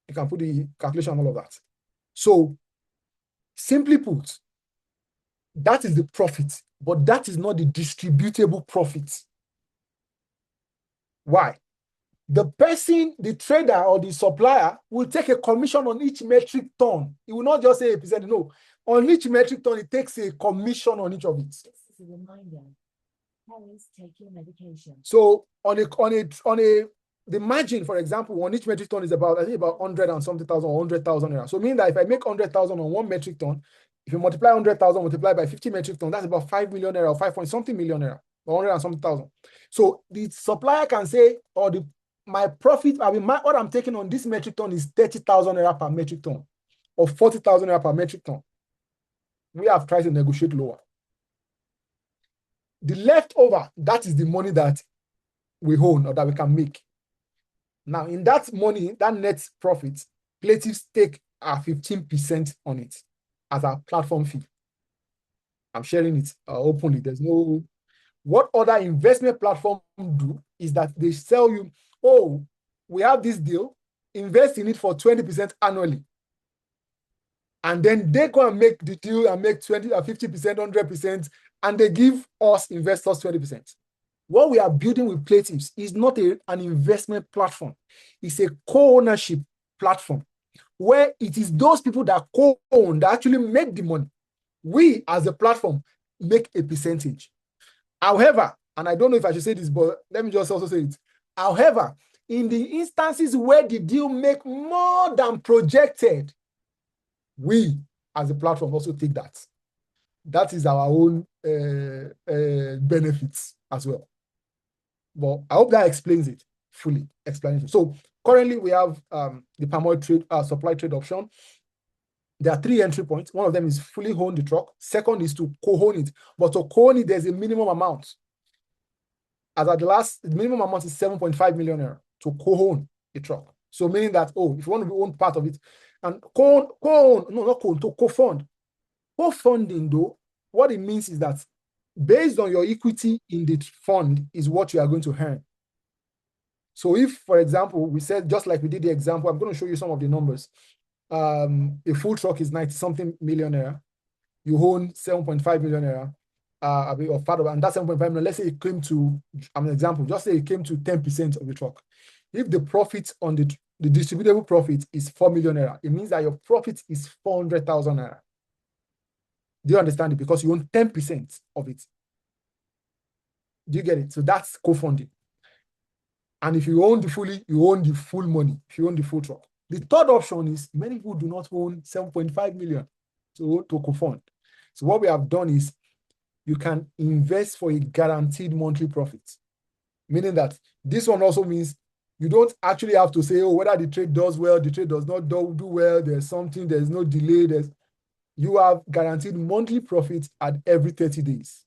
You can put the calculation on all of that. So, simply put, that is the profit, but that is not the distributable profit. Why? The person, the trader or the supplier will take a commission on each metric ton. It will not just say a percent, no. On each metric ton, it takes a commission on each of it. This is a reminder. Always take your medication. So the margin, for example, on each metric ton is about, I think about 100 and something thousand or 100,000 naira. So meaning that if I make 100,000 on 1 metric ton, if you multiply 100,000 multiplied by 50 metric ton, that's about 5 million naira or 5 point something million naira or 100 and something thousand. So the supplier can say, or my profit, what I'm taking on this metric ton is 30,000 naira per metric ton or 40,000 naira per metric ton. We have tried to negotiate lower. The leftover, that is the money that we own or that we can make. Now, in that money, that net profit, Playtives take 15% on it as a platform fee. I'm sharing it openly. There's no... What other investment platform do is that they sell you, oh, we have this deal, invest in it for 20% annually. And then they go and make the deal and make 20 or 50%, 100%, and they give us investors 20%. What we are building with Playtives is not an investment platform. It's a co-ownership platform where it is those people that co-own that actually make the money. We, as a platform, make a percentage. However, and I don't know if I should say this, but let me just also say it. However, in the instances where the deal make more than projected, we, as a platform, also take that. That is our own benefits as well. But I hope that explains it fully. Explanation. So currently we have the palm oil trade, supply trade option. There are 3 entry points. One of them is fully own the truck. Second is to co-own it. But to co-own it, there's a minimum amount. As at the minimum amount is 7.5 million naira to co-own a truck. So meaning that, if you want to own part of it, and to co-fund. Co-funding, though, what it means is that based on your equity in the fund is what you are going to earn. So if, for example, we said, just like we did the example, I'm going to show you some of the numbers. A full truck is 90-something million naira. You own 7.5 million naira, or part of it, and that 7.5 million, let's say it came to, an example, just say it came to 10% of the truck. If the profit on the distributable profit is 4 million naira, it means that your profit is 400,000 naira. Do you understand it? Because you own 10% of it. Do you get it? So that's co-funding. And if you own you own the full money, if you own the full truck. The third option is many people do not own 7.5 million to co-fund. So what we have done is you can invest for a guaranteed monthly profit. Meaning that this one also means you don't actually have to say, whether the trade does well, the trade does not do well, there's something, there's no delay. you have guaranteed monthly profit at every 30 days.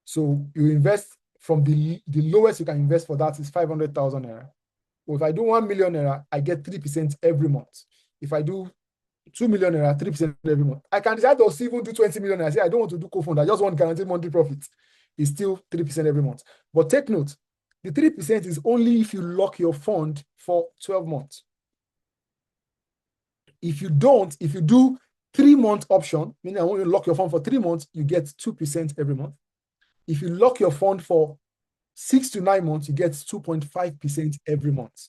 So you invest from the lowest you can invest for that is 500,000 naira. Well, if I do 1 million naira, I get 3% every month. If I do 2 million naira, 3% every month. I can decide to even do 20 million naira. I say I don't want to do co-fund. I just want guaranteed monthly profit. It's still 3% every month. But take note, the 3% is only if you lock your fund for 12 months. If you don't, if you do 3-month option, meaning I want you to lock your fund for 3 months, you get 2% every month. If you lock your fund for 6 to 9 months, you get 2.5% every month.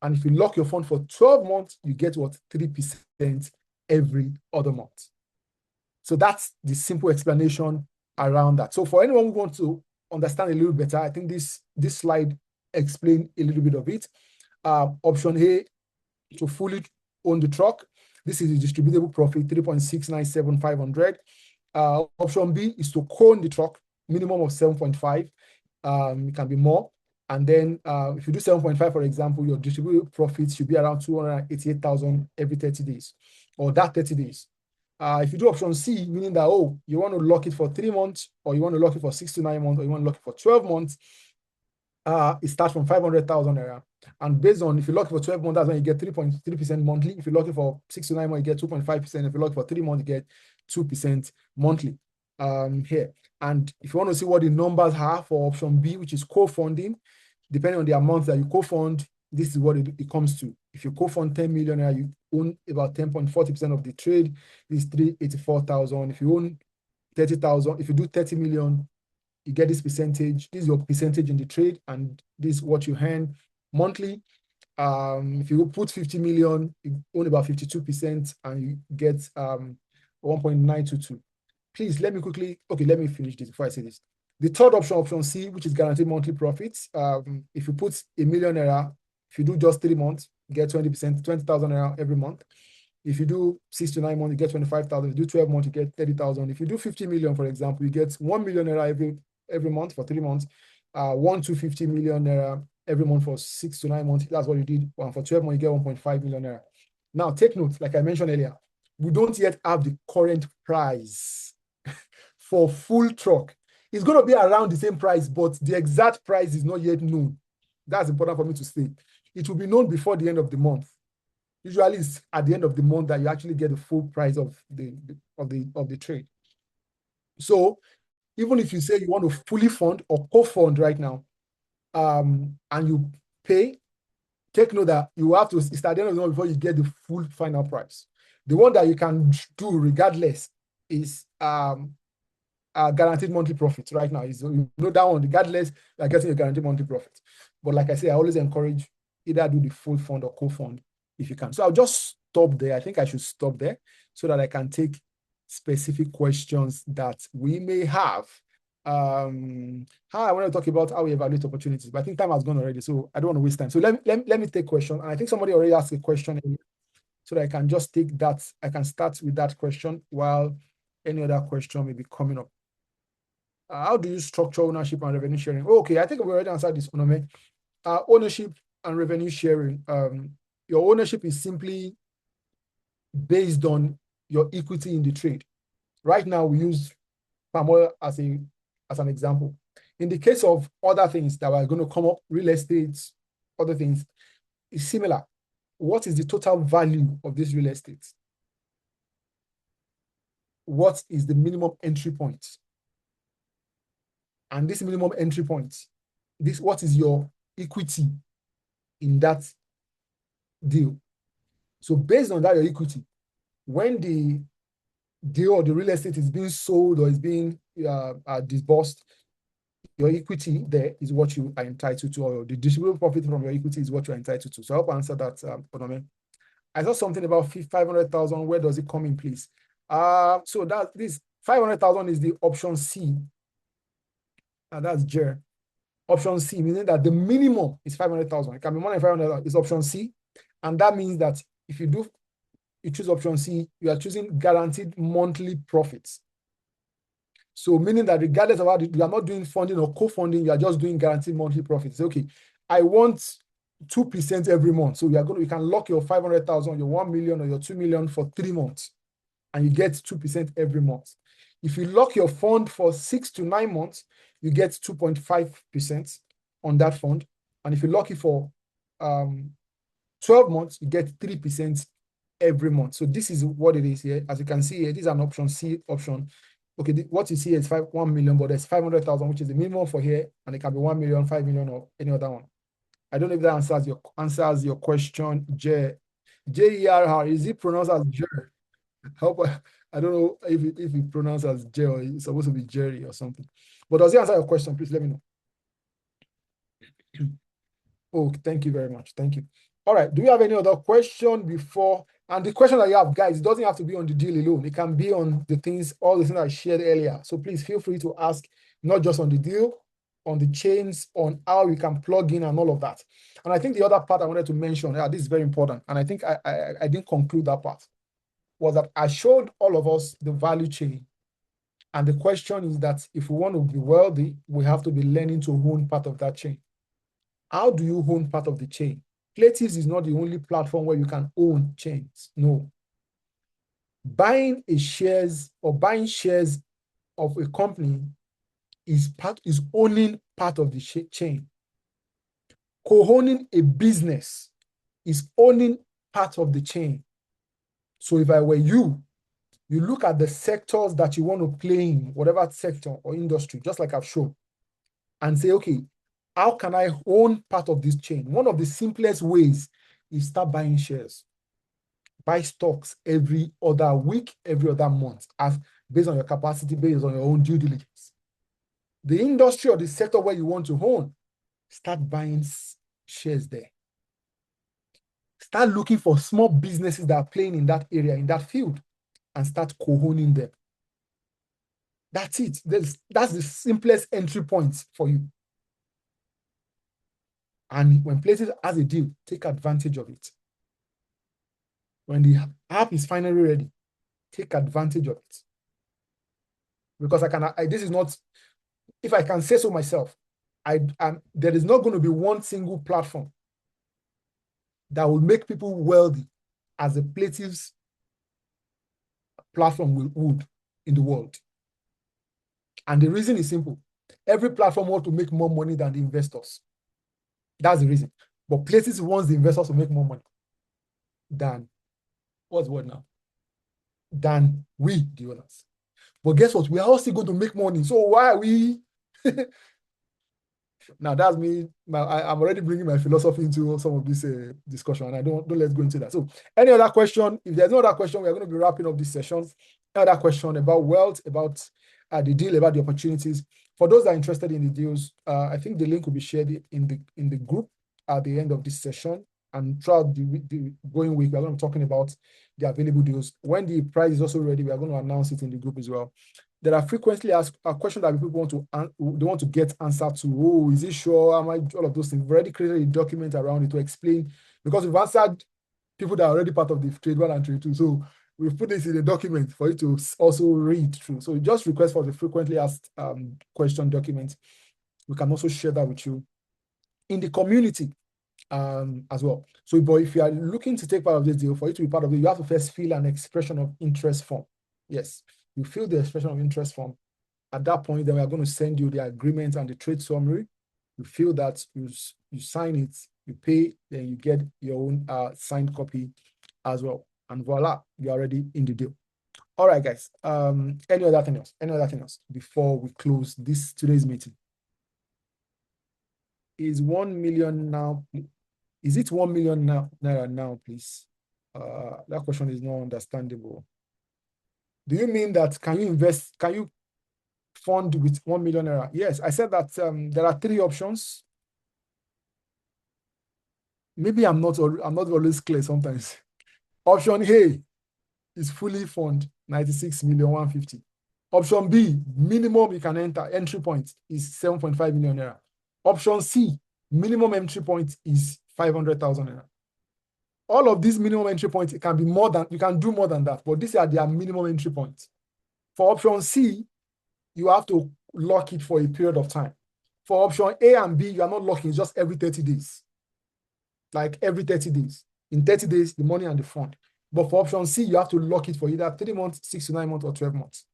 And if you lock your fund for 12 months, you get what? 3% every other month. So that's the simple explanation around that. So for anyone who wants to understand a little better, I think this slide explains a little bit of it. Option A, to fully own the truck. This is the distributable profit, 3.697500. Option B is to co-own the truck, minimum of 7.5. It can be more. And then if you do 7.5, for example, your distributable profit should be around 288,000 every 30 days, or that 30 days. If you do option C, meaning that, you want to lock it for 3 months, or you want to lock it for 6 to 9 months, or you want to lock it for 12 months, it starts from 500,000 naira. And based on, if you lock it for 12 months, that's when you get 3.3% monthly. If you lock it for 6 to 9 months, you get 2.5%. If you lock it for 3 months, you get 2% monthly here. And if you want to see what the numbers are for option B, which is co-funding, depending on the amount that you co-fund, this is what it comes to. If you co-fund 10 million, you own about 10.40% of the trade. This is 384,000. If you own 30,000, if you do 30 million, you get this percentage. This is your percentage in the trade, and this is what you earn monthly. If you put 50 million, you own about 52%, and you get 1.922. Please let me finish this before I say this. The third option, option C, which is guaranteed monthly profits. If you put a million naira, if you do just 3 months, you get 20%, 20,000 naira every month. If you do 6 to 9 months, you get 25,000. If you do 12 months, you get 30,000. If you do 50 million, for example, you get 1 million naira every month for 3 months. 1 to 50 million naira every month for 6 to 9 months. That's what you did. And for 12 months, you get 1.5 million naira. Now, take note, like I mentioned earlier, we don't yet have the current price for full truck. It's going to be around the same price, but the exact price is not yet known. That's important for me to say. It will be known before the end of the month. Usually, it's at the end of the month that you actually get the full price of the trade. So, even if you say you want to fully fund or co-fund right now, and you pay, take note that you have to start at the end of the month before you get the full final price. The one that you can do regardless is guaranteed monthly profit right now. Is that one, regardless, you're getting a guaranteed monthly profit. But like I say, I always encourage either do the full fund or co-fund if you can. So I'll just stop there. I think I should stop there so that I can take specific questions that we may have. I want to talk about how we evaluate opportunities, but I think time has gone already, so I don't want to waste time. So let me take question. And I think somebody already asked a question, so that I can just take that. I can start with that question while any other question may be coming up. How do you structure ownership and revenue sharing? Okay, I think we already answered this, Onome. Ownership and revenue sharing. Your ownership is simply based on your equity in the trade. Right now, we use palm oil as an example. In the case of other things that are going to come up, real estate, other things, is similar. What is the total value of this real estate? What is the minimum entry point? And this minimum entry point, what is your equity in that deal? So based on that, your equity, when the deal or the real estate is being sold or is being disbursed, your equity there is what you are entitled to, or the distributable profit from your equity is what you're entitled to. So I hope I answered that, Onome. I saw something about 500,000. Where does it come in, please? So this 500,000 is the option C. And that's Jer. Option C, meaning that the minimum is 500,000. It can be more than 500,000. It's option C. And that means that if you choose option C, you are choosing guaranteed monthly profits. So meaning that regardless of how you are not doing funding or co-funding, you are just doing guaranteed monthly profits. Okay, I want 2% every month. So you can lock your 500,000, your 1 million, or your 2 million for 3 months, and you get 2% every month. If you lock your fund for 6 to 9 months, you get 2.5% on that fund. And if you lock it for 12 months, you get 3% every month. So this is what it is here. As you can see here, this is an option C option. Okay, what you see here is 1 million, but there's 500,000, which is the minimum for here, and it can be 1 million, 5 million, or any other one. I don't know if that answers your question, Jerr. Is it pronounced as Jer? I don't know if it pronounced as Jer or it's supposed to be Jerry or something. But does it answer your question? Please let me know. Oh, thank you very much. Thank you. All right. Do you have any other question before? And the question that you have, guys, it doesn't have to be on the deal alone. It can be on the things, all the things I shared earlier. So please feel free to ask, not just on the deal, on the chains, on how you can plug in and all of that. And I think the other part I wanted to mention, this is very important, and I think I didn't conclude that part, was that I showed all of us the value chain. And the question is that if we want to be wealthy, we have to be learning to own part of that chain. How do you own part of the chain? Playtives is not the only platform where you can own chains. No. Buying shares of a company is owning part of the chain. Co-owning a business is owning part of the chain. So if I were you look at the sectors that you want to play in, whatever sector or industry, just like I've shown, and say, okay, how can I own part of this chain? One of the simplest ways is start buying shares. Buy stocks every other week, every other month, based on your capacity, based on your own due diligence. The industry or the sector where you want to own, start buying shares there. Start looking for small businesses that are playing in that area, in that field, and start co-owning them. That's it. That's the simplest entry point for you. And when Playtives has a deal, take advantage of it. When the app is finally ready, take advantage of it. Because this is not, if I can say so myself, there is not going to be one single platform that will make people wealthy as a Playtives platform would in the world. And the reason is simple. Every platform wants to make more money than the investors. That's the reason. But Playtives wants the investors to make more money than, what's the word now? Than we, the owners. But guess what? We are all still going to make money. So why are we? Now that's me. I'm already bringing my philosophy into some of this discussion, and I don't let's go into that. So, any other question? If there's no other question, we are going to be wrapping up this session. Other question about wealth, about the deal, about the opportunities. For those that are interested in the deals, I think the link will be shared in the group at the end of this session. And throughout the going week, we're going to be talking about the available deals. When the price is also ready, we are going to announce it in the group as well. There are frequently asked questions that people want to get answered to. Oh, is it sure? Am I all of those things? We've already created a document around it to explain, because we've answered people that are already part of the trade 1 and trade 2. So we've put this in a document for you to also read through. So just request for the frequently asked question document. We can also share that with you in the community as well. So, but if you are looking to take part of this deal, for you to be part of it, you have to first fill an expression of interest form. Yes, you fill the expression of interest form. At that point, then we are going to send you the agreement and the trade summary. You fill that, you sign it, you pay, then you get your own signed copy as well. And voila, you're already in the deal. All right, guys. Any other thing else before we close today's meeting? Is 1 million now? Is it 1 million naira now, please? That question is not understandable. Do you mean that can you fund with 1 million naira? Yes, I said that there are 3 options. Maybe I'm not always clear sometimes. Option A is fully fund, 96,150,000. Option B, minimum you can entry point is 7.5 million naira. Option C, minimum entry point is 500,000 naira. All of these minimum entry points, it can be more than, you can do more than that, but these are their minimum entry points. For option C, you have to lock it for a period of time. For option A and B, you are not locking, it's just every 30 days. like every 30 days. In 30 days, the money and the fund. But for option C, you have to lock it for either 3 months, 6 to 9 months, or 12 months.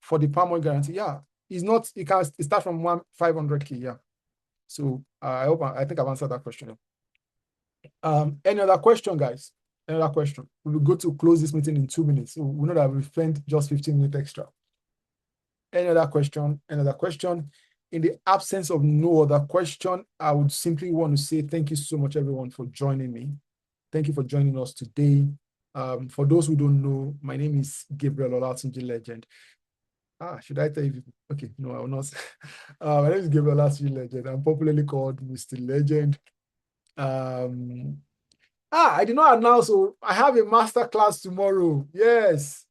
For the palm oil guarantee, yeah, it's not, it starts from 500K, yeah. So I think I've answered that question. Any other question, guys? Any other question? We will go to close this meeting in 2 minutes. So we know that we've spent just 15 minutes extra. Any other question? Any other question? In the absence of no other question, I would simply want to say thank you so much, everyone, for joining me. Thank you for joining us today. For those who don't know, my name is Gabriel Olatunji Legend. Should I tell you? Okay, no, I will not. My name is Gabriel Olatunji Legend. I'm popularly called Mr. Legend. I did not announce, so I have a master class tomorrow. Yes.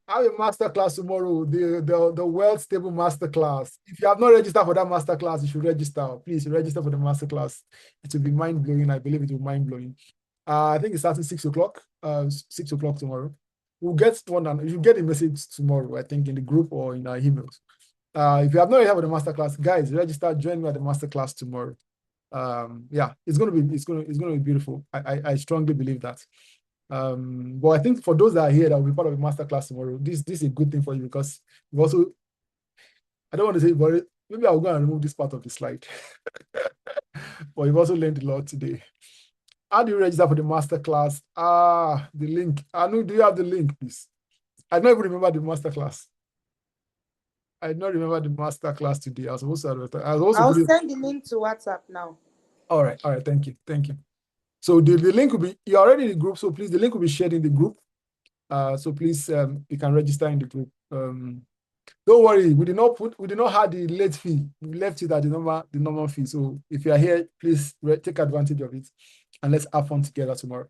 I have a master class tomorrow, the Wealth Stable Master Class. If you have not registered for that master class, you should register. Please register for the master class. It will be mind blowing. I believe it will be mind blowing. I think it starts at 6 o'clock. 6 o'clock tomorrow. We'll get one, and you get a message tomorrow, I think, in the group or in our emails. If you have not registered for the master class, guys, register. Join me at the master class tomorrow. Yeah, it's gonna be beautiful. I strongly believe that. But I think for those that are here that will be part of the master class tomorrow, this is a good thing for you, because you also, I don't want to say, but maybe I'll go and remove this part of the slide. But you've also learned a lot today. How do you register for the master class? The link. Anu, do you have the link, please? I don't even remember the master class. I don't remember the master class today. I was supposed to. I'll send the link to WhatsApp now. All right. Thank you. So the link will be, you're already in the group, so please, the link will be shared in the group. So please, you can register in the group. Don't worry, we did not have the late fee. We left it at the normal fee. So if you are here, please take advantage of it, and let's have fun together tomorrow.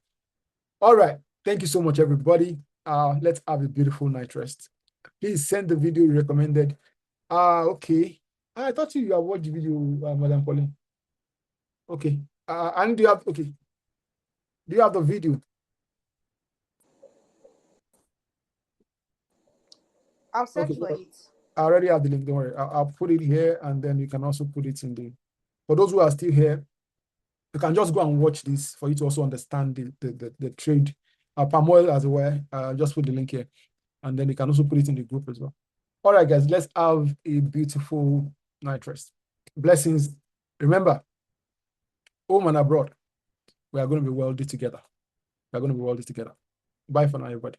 All right. Thank you so much, everybody. Let's have a beautiful night rest. Please send the video you recommended. Okay. I thought you have watched the video, Madam Pauline. Okay. And do you have the video? I'll search for it. I already have the link. Don't worry. I'll put it here, and then you can also put it in the. For those who are still here, you can just go and watch this for you to also understand the trade. Palm oil as well. Just put the link here, and then you can also put it in the group as well. All right, guys. Let's have a beautiful night rest. Blessings. Remember, home and abroad, we are going to be wealthy together. We are going to be wealthy together. Bye for now, everybody.